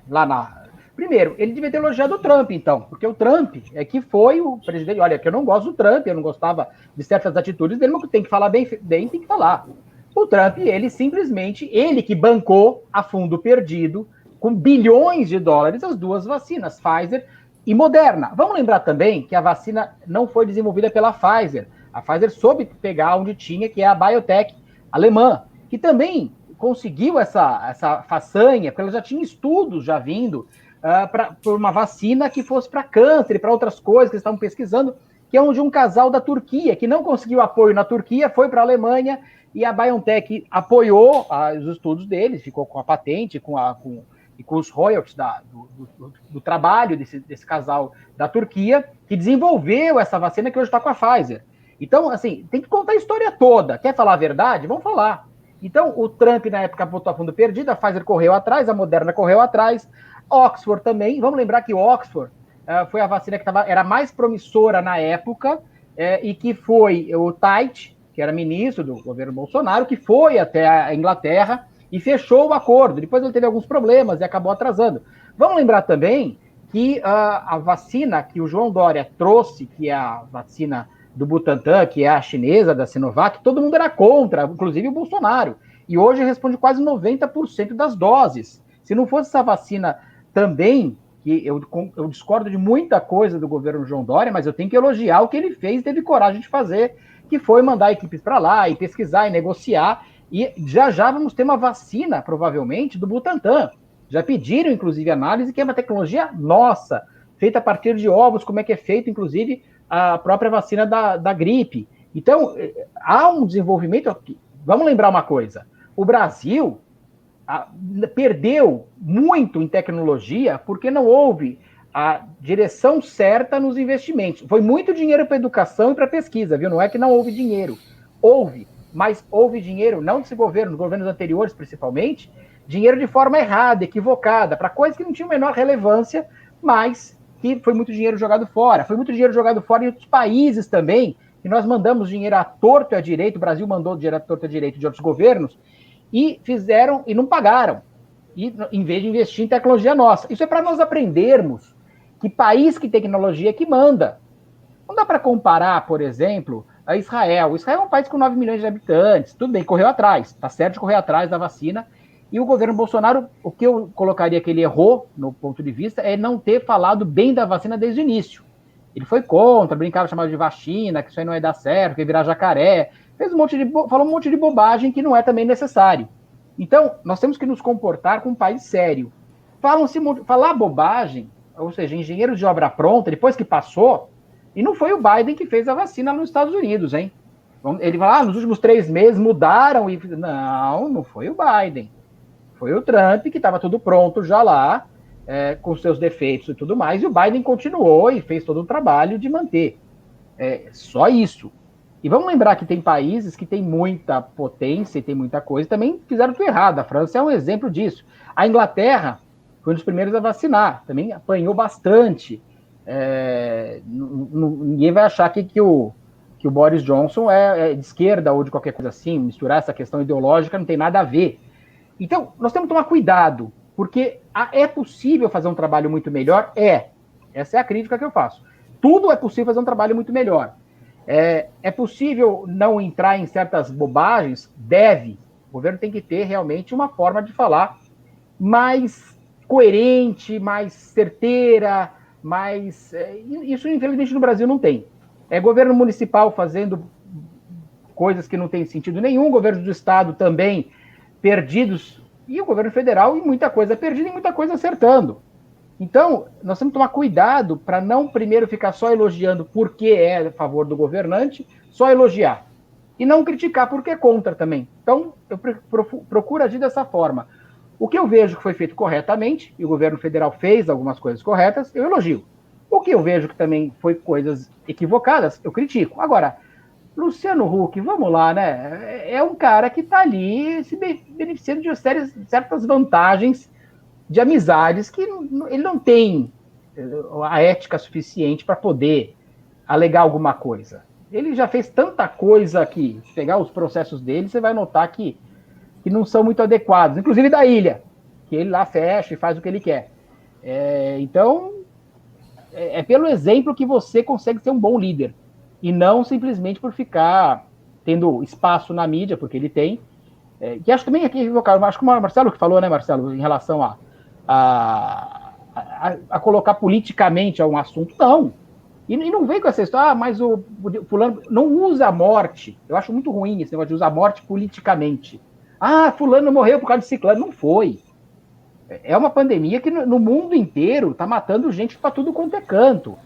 Primeiro, ele devia ter elogiado o Trump, então, porque o Trump é que foi o presidente. Olha, que eu não gosto do Trump, eu não gostava de certas atitudes dele, mas tem que falar bem, tem que falar. O Trump, ele simplesmente, ele que bancou a fundo perdido, com bilhões de dólares, as 2 vacinas, Pfizer e Moderna. Vamos lembrar também que a vacina não foi desenvolvida pela Pfizer. A Pfizer soube pegar onde tinha, que é a BioNTech alemã, que também conseguiu essa façanha, porque ela já tinha estudos já vindo por uma vacina que fosse para câncer e para outras coisas que eles estavam pesquisando, que é onde um casal da Turquia, que não conseguiu apoio na Turquia, foi para a Alemanha e a BioNTech apoiou os estudos deles, ficou com a patente e com os royalties do trabalho desse casal da Turquia, que desenvolveu essa vacina que hoje está com a Pfizer. Então, assim, tem que contar a história toda. Quer falar a verdade? Vamos falar. Então, o Trump, na época, botou a fundo perdido, a Pfizer correu atrás, a Moderna correu atrás, Oxford também. Vamos lembrar que o Oxford foi a vacina que era mais promissora na época, e que foi o Tait, que era ministro do governo Bolsonaro, que foi até a Inglaterra e fechou o acordo. Depois ele teve alguns problemas e acabou atrasando. Vamos lembrar também que a vacina que o João Dória trouxe, que é a vacina do Butantan, que é a chinesa, da Sinovac, todo mundo era contra, inclusive o Bolsonaro. E hoje responde quase 90% das doses. Se não fosse essa vacina também, que eu discordo de muita coisa do governo João Dória, mas eu tenho que elogiar o que ele fez, teve coragem de fazer, que foi mandar equipes para lá e pesquisar e negociar. E já vamos ter uma vacina, provavelmente, do Butantan. Já pediram, inclusive, análise, que é uma tecnologia nossa, feita a partir de ovos, como é que é feito, inclusive, a própria vacina da gripe. Então, há um desenvolvimento. Vamos lembrar uma coisa: o Brasil perdeu muito em tecnologia porque não houve a direção certa nos investimentos. Foi muito dinheiro para educação e para pesquisa, viu? Não é que não houve dinheiro. Houve, mas houve dinheiro, não desse governo, nos governos anteriores principalmente, dinheiro de forma errada, equivocada, para coisas que não tinham menor relevância, mas que foi muito dinheiro jogado fora. Foi muito dinheiro jogado fora em outros países também, que nós mandamos dinheiro à torto e à direito, o Brasil mandou dinheiro à torto e à direito de outros governos, e fizeram e não pagaram, em vez de investir em tecnologia nossa. Isso é para nós aprendermos que país que tem tecnologia é que manda. Não dá para comparar, por exemplo, a Israel. Israel é um país com 9 milhões de habitantes, tudo bem, correu atrás, tá certo de correr atrás da vacina. E o governo Bolsonaro, o que eu colocaria que ele errou, no ponto de vista, é não ter falado bem da vacina desde o início. Ele foi contra, brincava, chamava de vacina, que isso aí não ia dar certo, que ia virar jacaré, falou um monte de bobagem que não é também necessário. Então, nós temos que nos comportar como um país sério. Falar bobagem, ou seja, engenheiros de obra pronta, depois que passou, e não foi o Biden que fez a vacina nos Estados Unidos, hein? Ele fala, nos últimos 3 meses mudaram, e não foi o Biden. Foi o Trump, que estava tudo pronto já lá, com seus defeitos e tudo mais, e o Biden continuou e fez todo o trabalho de manter. Só isso. E vamos lembrar que tem países que têm muita potência e tem muita coisa, e também fizeram tudo errado. A França é um exemplo disso. A Inglaterra foi um dos primeiros a vacinar, também apanhou bastante. Ninguém vai achar que o Boris Johnson é de esquerda ou de qualquer coisa assim, misturar essa questão ideológica não tem nada a ver. Então, nós temos que tomar cuidado, porque é possível fazer um trabalho muito melhor? Essa é a crítica que eu faço. Tudo é possível fazer um trabalho muito melhor. É possível não entrar em certas bobagens? Deve. O governo tem que ter realmente uma forma de falar mais coerente, mais certeira, mais... isso, infelizmente, no Brasil não tem. Governo municipal fazendo coisas que não tem sentido nenhum, governo do estado também perdidos, e o governo federal e muita coisa perdida e muita coisa acertando. Então, nós temos que tomar cuidado para não primeiro ficar só elogiando porque é a favor do governante, só elogiar. E não criticar porque é contra também. Então, eu procuro agir dessa forma. O que eu vejo que foi feito corretamente, e o governo federal fez algumas coisas corretas, eu elogio. O que eu vejo que também foi coisas equivocadas, eu critico. Agora, Luciano Huck, vamos lá, né? É um cara que está ali se beneficiando de certas vantagens de amizades que ele não tem a ética suficiente para poder alegar alguma coisa. Ele já fez tanta coisa que, se pegar os processos dele, você vai notar que não são muito adequados, inclusive da ilha, que ele lá fecha e faz o que ele quer. Então, é pelo exemplo que você consegue ser um bom líder, e não simplesmente por ficar tendo espaço na mídia, porque ele tem, que acho também aqui equivocado, acho que o Marcelo que falou, né, Marcelo, em relação a colocar politicamente um assunto, não. E não vem com essa história, mas o fulano não usa a morte. Eu acho muito ruim esse negócio de usar a morte politicamente. Fulano morreu por causa de ciclano. Não foi. É uma pandemia que no mundo inteiro está matando gente para tudo quanto é canto.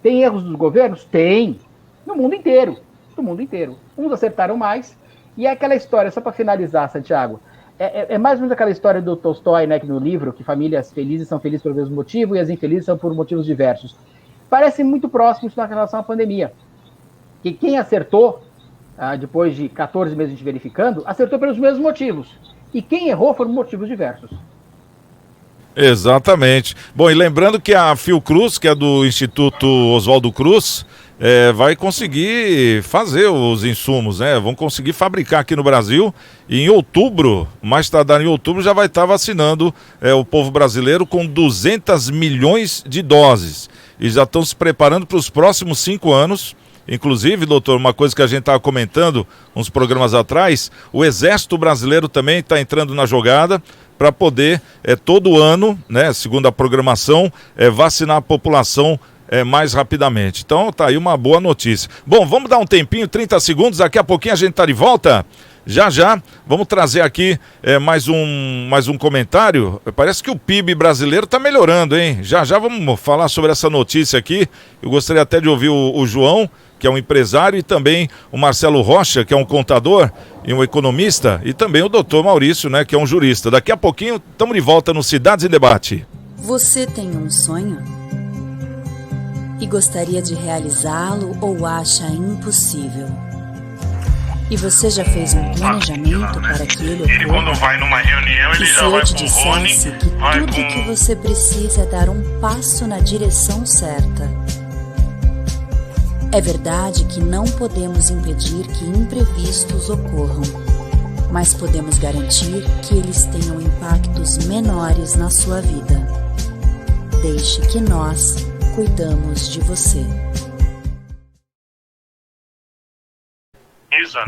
Tem erros dos governos? Tem. No mundo inteiro. No mundo inteiro. Uns acertaram mais. E é aquela história, só para finalizar, Santiago, é mais ou menos aquela história do Tolstói, né, que no livro, que famílias felizes são felizes pelo mesmo motivo e as infelizes são por motivos diversos. Parece muito próximo isso na relação à pandemia. Que quem acertou, depois de 14 meses de verificando, acertou pelos mesmos motivos. E quem errou foram motivos diversos. Exatamente. Bom, e lembrando que a Fiocruz, que é do Instituto Oswaldo Cruz, vai conseguir fazer os insumos, né? Vão conseguir fabricar aqui no Brasil e em outubro, mais tardar em outubro, já vai estar vacinando o povo brasileiro com 200 milhões de doses. E já estão se preparando para os próximos 5 anos. Inclusive, doutor, uma coisa que a gente estava comentando uns programas atrás, o Exército Brasileiro também está entrando na jogada para poder, todo ano, né, segundo a programação, vacinar a população mais rapidamente. Então, tá aí uma boa notícia. Bom, vamos dar um tempinho, 30 segundos, daqui a pouquinho a gente está de volta. Já, vamos trazer aqui mais um comentário. Parece que o PIB brasileiro está melhorando, hein? Já vamos falar sobre essa notícia aqui. Eu gostaria até de ouvir o João, que é um empresário, e também o Marcelo Rocha, que é um contador e um economista, e também o doutor Maurício, né, que é um jurista. Daqui a pouquinho estamos de volta no Cidades em Debate. Você tem um sonho? E gostaria de realizá-lo ou acha impossível? E você já fez um planejamento para que ele ocorra? Ele quando vai numa reunião, ele já vai com o Rony. E se eu te Rony, dissesse que tudo o que você precisa é dar um passo na direção certa? É verdade que não podemos impedir que imprevistos ocorram, mas podemos garantir que eles tenham impactos menores na sua vida. Deixe que nós cuidamos de você.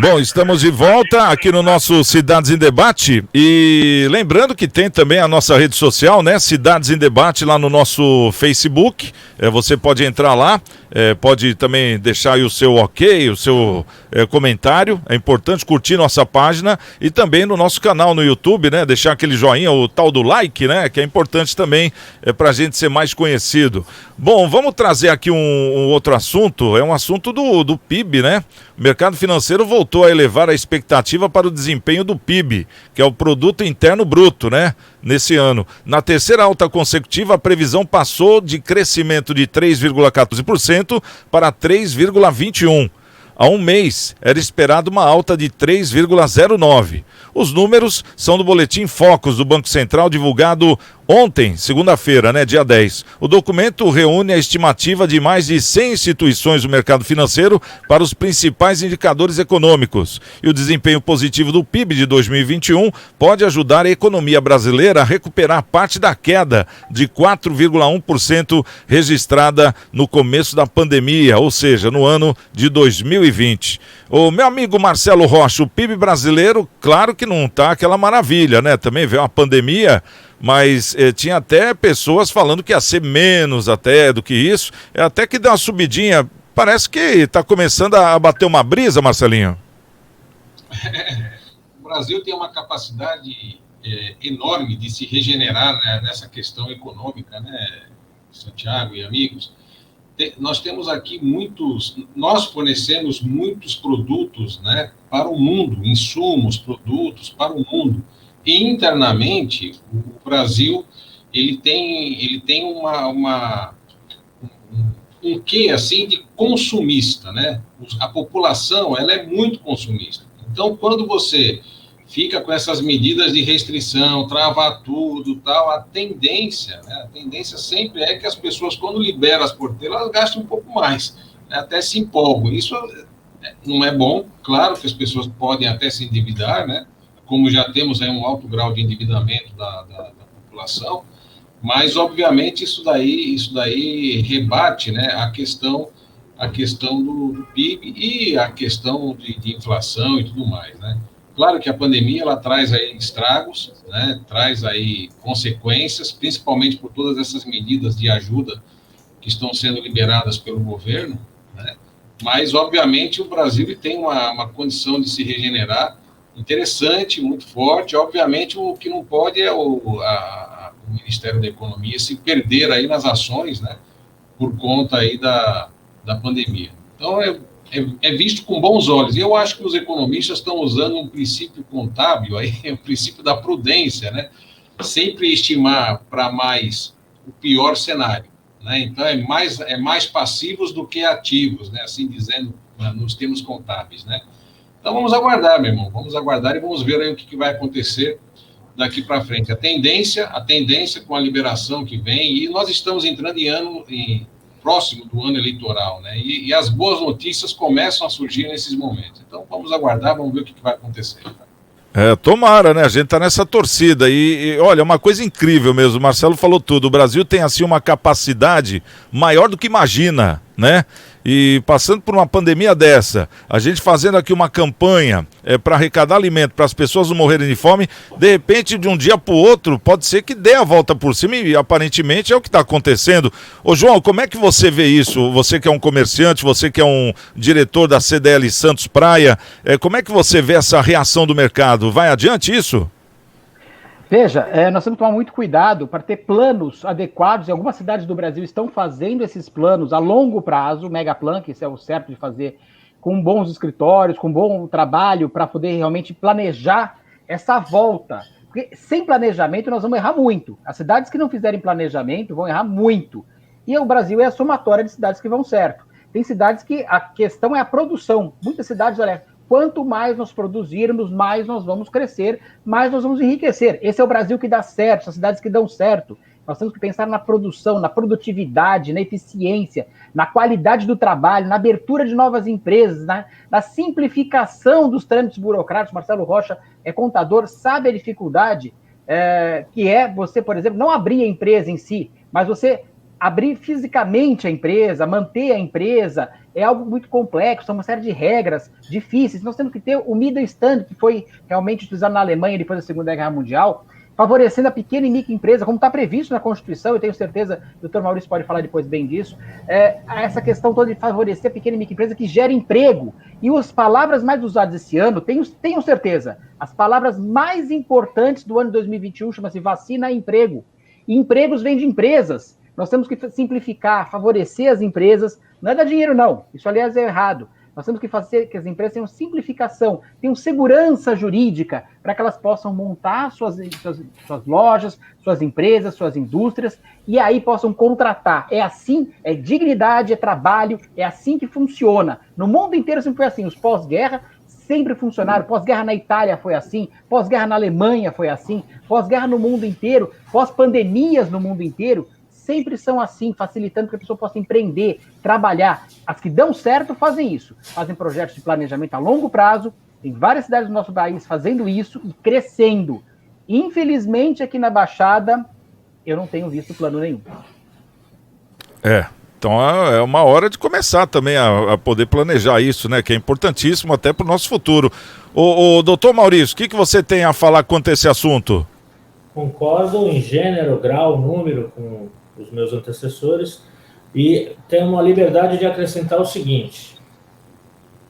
Bom, estamos de volta aqui no nosso Cidades em Debate, e lembrando que tem também a nossa rede social, né, Cidades em Debate, lá no nosso Facebook. Você pode entrar lá, pode também deixar aí o seu ok, o seu comentário. É importante curtir nossa página, e também no nosso canal no YouTube, né, deixar aquele joinha, o tal do like, né, que é importante também para a gente ser mais conhecido. Bom, vamos trazer aqui um outro assunto, é um assunto do PIB, né? O mercado financeiro voltou a elevar a expectativa para o desempenho do PIB, que é o Produto Interno Bruto, né? Nesse ano. Na terceira alta consecutiva, a previsão passou de crescimento de 3,14% para 3,21%. Há um mês, era esperado uma alta de 3,09%. Os números são do Boletim Focus do Banco Central, divulgado ontem, segunda-feira, né, dia 10. O documento reúne a estimativa de mais de 100 instituições do mercado financeiro para os principais indicadores econômicos. E o desempenho positivo do PIB de 2021 pode ajudar a economia brasileira a recuperar parte da queda de 4,1% registrada no começo da pandemia, ou seja, no ano de 2020. O meu amigo Marcelo Rocha, o PIB brasileiro, claro que não está aquela maravilha, né? Também veio uma pandemia, mas tinha até pessoas falando que ia ser menos até do que isso, até que deu uma subidinha. Parece que está começando a bater uma brisa, Marcelinho. O Brasil tem uma capacidade enorme de se regenerar, né, nessa questão econômica, né, Santiago e amigos. Nós temos aqui nós fornecemos muitos produtos, né, para o mundo, insumos, produtos para o mundo. E internamente, o Brasil ele tem um quê assim de consumista, né? A população ela é muito consumista. Então, quando você fica com essas medidas de restrição, trava tudo, tal, a tendência sempre é que as pessoas, quando liberam as porteiras, elas gastam um pouco mais, né? Até se empolgam. Isso não é bom, claro que as pessoas podem até se endividar, né? Como já temos aí um alto grau de endividamento da população, mas obviamente isso daí rebate, né, a questão do PIB e a questão de inflação e tudo mais, né? Claro que a pandemia ela traz aí estragos, né, traz aí consequências, principalmente por todas essas medidas de ajuda que estão sendo liberadas pelo governo, né? Mas obviamente o Brasil tem uma condição de se regenerar interessante, muito forte. Obviamente o que não pode é o Ministério da Economia se perder aí nas ações, né, por conta aí da pandemia. Então, é visto com bons olhos. E eu acho que os economistas estão usando um princípio contábil, aí, o princípio da prudência, né, sempre estimar para mais o pior cenário, né? Então, é mais passivos do que ativos, né, assim dizendo, nos termos contábeis, né? Então, vamos aguardar, meu irmão, vamos aguardar e vamos ver aí o que vai acontecer daqui para frente. A tendência com a liberação que vem, e nós estamos entrando próximo do ano eleitoral, né? E as boas notícias começam a surgir nesses momentos. Então, vamos aguardar, vamos ver o que vai acontecer. Tomara, né? A gente tá nessa torcida e olha, uma coisa incrível mesmo, o Marcelo falou tudo, o Brasil tem assim uma capacidade maior do que imagina, né? E passando por uma pandemia dessa, a gente fazendo aqui uma campanha para arrecadar alimento para as pessoas não morrerem de fome, de repente, de um dia para o outro, pode ser que dê a volta por cima e aparentemente é o que está acontecendo. Ô João, como é que você vê isso? Você que é um comerciante, você que é um diretor da CDL Santos Praia, como é que você vê essa reação do mercado? Vai adiante isso? Veja, nós temos que tomar muito cuidado para ter planos adequados, e algumas cidades do Brasil estão fazendo esses planos a longo prazo, Megaplan, que isso é o certo de fazer, com bons escritórios, com bom trabalho, para poder realmente planejar essa volta. Porque sem planejamento nós vamos errar muito. As cidades que não fizerem planejamento vão errar muito. E o Brasil é a somatória de cidades que vão certo. Tem cidades que a questão é a produção. Muitas cidades, olha, quanto mais nós produzirmos, mais nós vamos crescer, mais nós vamos enriquecer. Esse é o Brasil que dá certo, as cidades que dão certo. Nós temos que pensar na produção, na produtividade, na eficiência, na qualidade do trabalho, na abertura de novas empresas, na simplificação dos trâmites burocráticos. Marcelo Rocha é contador, sabe a dificuldade que é você, por exemplo, não abrir a empresa em si, mas você abrir fisicamente a empresa, manter a empresa, é algo muito complexo, são uma série de regras difíceis. Nós temos que ter o Mittelstand, que foi realmente utilizado na Alemanha depois da Segunda Guerra Mundial, favorecendo a pequena e microempresa, como está previsto na Constituição, eu tenho certeza, o doutor Maurício pode falar depois bem disso, essa questão toda de favorecer a pequena e microempresa que gera emprego. E as palavras mais usadas esse ano, tenho certeza, as palavras mais importantes do ano de 2021 chama-se vacina e emprego. E empregos vêm de empresas. Nós temos que simplificar, favorecer as empresas. Não é dar dinheiro, não. Isso, aliás, é errado. Nós temos que fazer que as empresas tenham simplificação, tenham segurança jurídica, para que elas possam montar suas lojas, suas empresas, suas indústrias, e aí possam contratar. É assim, é dignidade, é trabalho, é assim que funciona. No mundo inteiro sempre foi assim. Os pós-guerra sempre funcionaram. Pós-guerra na Itália foi assim, pós-guerra na Alemanha foi assim, pós-guerra no mundo inteiro, pós-pandemias no mundo inteiro, sempre são assim, facilitando que a pessoa possa empreender, trabalhar. As que dão certo fazem isso, fazem projetos de planejamento a longo prazo, tem várias cidades do nosso país fazendo isso e crescendo. Infelizmente, aqui na Baixada, eu não tenho visto plano nenhum. Então é uma hora de começar também a poder planejar isso, né? Que é importantíssimo até para o nosso futuro. O doutor Maurício, o que você tem a falar quanto a esse assunto? Concordo em gênero, grau, número com os meus antecessores e tenho uma liberdade de acrescentar o seguinte: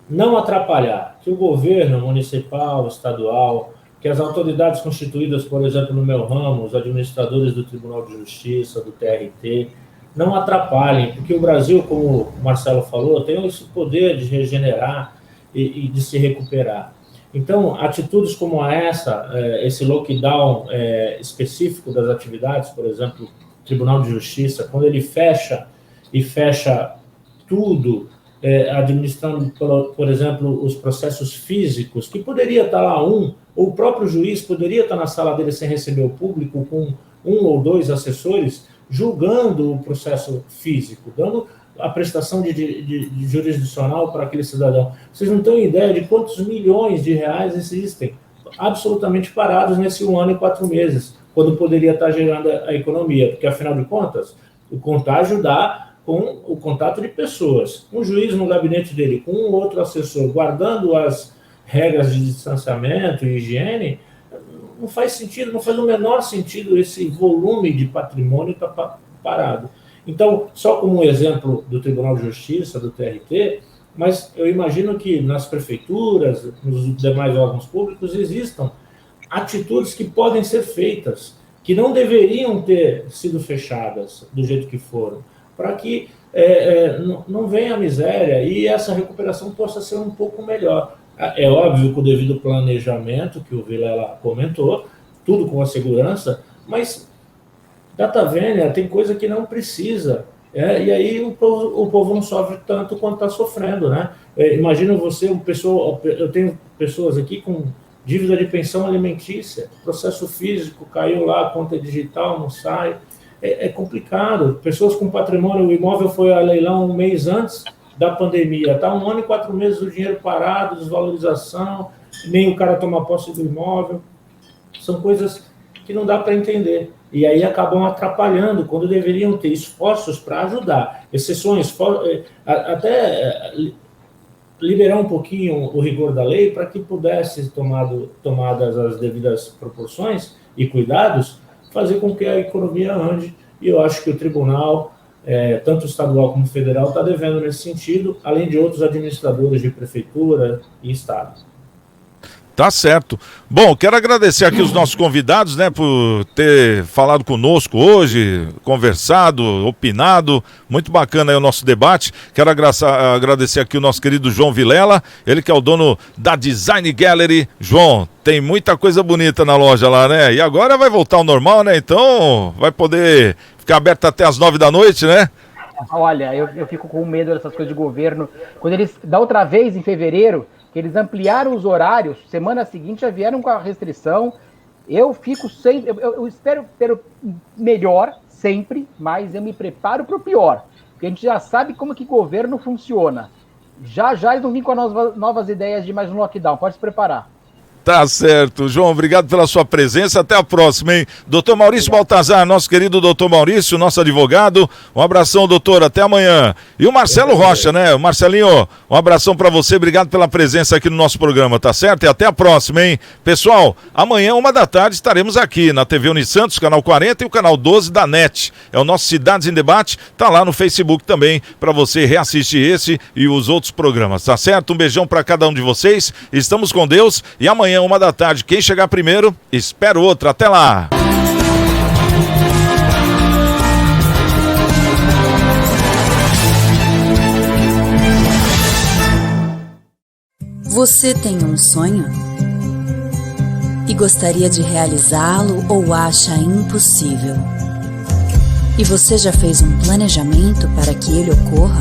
não atrapalhar, que o governo municipal, estadual, que as autoridades constituídas, por exemplo, no meu ramo, os administradores do Tribunal de Justiça, do TRT, não atrapalhem, porque o Brasil, como o Marcelo falou, tem esse poder de regenerar e de se recuperar. Então, atitudes como essa, esse lockdown específico das atividades, por exemplo, o Tribunal de Justiça, quando ele fecha tudo, administrando, por exemplo, os processos físicos, que poderia estar lá ou o próprio juiz poderia estar na sala dele sem receber o público, com 1 ou 2 assessores, julgando o processo físico, dando a prestação de jurisdicional para aquele cidadão. Vocês não têm ideia de quantos milhões de reais existem absolutamente parados nesse 1 ano e 4 meses, quando poderia estar gerando a economia, porque, afinal de contas, o contágio dá com o contato de pessoas. Um juiz no gabinete dele, com um outro assessor, guardando as regras de distanciamento e higiene, não faz sentido, não faz o menor sentido esse volume de patrimônio estar parado. Então, só como um exemplo do Tribunal de Justiça, do TRT, mas eu imagino que nas prefeituras, nos demais órgãos públicos, existam atitudes que podem ser feitas, que não deveriam ter sido fechadas do jeito que foram, para que não venha a miséria e essa recuperação possa ser um pouco melhor. É óbvio, com o devido planejamento, que o Vilela comentou, tudo com a segurança, mas data vênia tem coisa que não precisa, e aí o povo não sofre tanto quanto está sofrendo, né? Imagina você, eu tenho pessoas aqui com dívida de pensão alimentícia, processo físico, caiu lá, conta digital, não sai, é complicado. Pessoas com patrimônio, o imóvel foi a leilão um mês antes da pandemia, tá 1 ano e 4 meses o dinheiro parado, desvalorização, nem o cara toma posse do imóvel, são coisas que não dá para entender. E aí acabam atrapalhando, quando deveriam ter esforços para ajudar. Exceções, até liberar um pouquinho o rigor da lei para que pudesse, tomadas as devidas proporções e cuidados, fazer com que a economia ande. E eu acho que o tribunal, tanto estadual como federal, está devendo nesse sentido, além de outros administradores de prefeitura e estado. Tá certo. Bom, quero agradecer aqui os nossos convidados, né, por ter falado conosco hoje, conversado, opinado. Muito bacana aí o nosso debate. Quero agradecer aqui o nosso querido João Vilela, ele que é o dono da Design Gallery. João, tem muita coisa bonita na loja lá, né? E agora vai voltar ao normal, né? Então vai poder ficar aberto até as 9 da noite, né? Olha, eu fico com medo dessas coisas de governo. Quando eles, da outra vez, em fevereiro, que eles ampliaram os horários, semana seguinte já vieram com a restrição. Eu fico sempre, eu espero ter o melhor sempre, mas eu me preparo para o pior, porque a gente já sabe como que governo funciona. Já eles vão vir com novas ideias de mais um lockdown, pode se preparar. Tá certo, João, obrigado pela sua presença, até a próxima, hein? Doutor Maurício Baltazar, nosso querido doutor Maurício, nosso advogado, um abração, doutor, até amanhã. E o Marcelo Rocha, né? O Marcelinho, um abração pra você, obrigado pela presença aqui no nosso programa, tá certo? E até a próxima, hein? Pessoal, amanhã, 13h, estaremos aqui na TV Unisantos, canal 40 e o canal 12 da NET. É o nosso Cidades em Debate, tá lá no Facebook também, pra você reassistir esse e os outros programas, tá certo? Um beijão pra cada um de vocês, estamos com Deus e amanhã 13h, quem chegar primeiro, espera o outro. Até lá! Você tem um sonho? E gostaria de realizá-lo ou acha impossível? E você já fez um planejamento para que ele ocorra?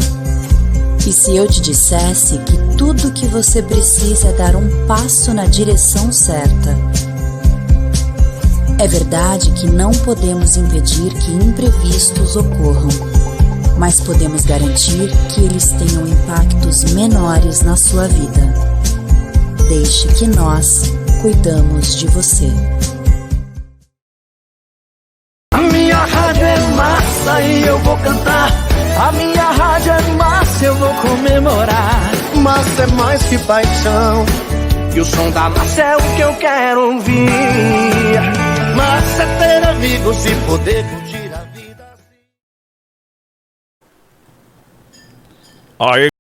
E se eu te dissesse que tudo o que você precisa é dar um passo na direção certa? É verdade que não podemos impedir que imprevistos ocorram, mas podemos garantir que eles tenham impactos menores na sua vida. Deixe que nós cuidamos de você. A minha rádio é massa e eu vou cantar. A minha rádio é massa, eu vou comemorar. Massa é mais que paixão, e o som da massa é o que eu quero ouvir. Massa é ter amigos e poder curtir a vida. Aí.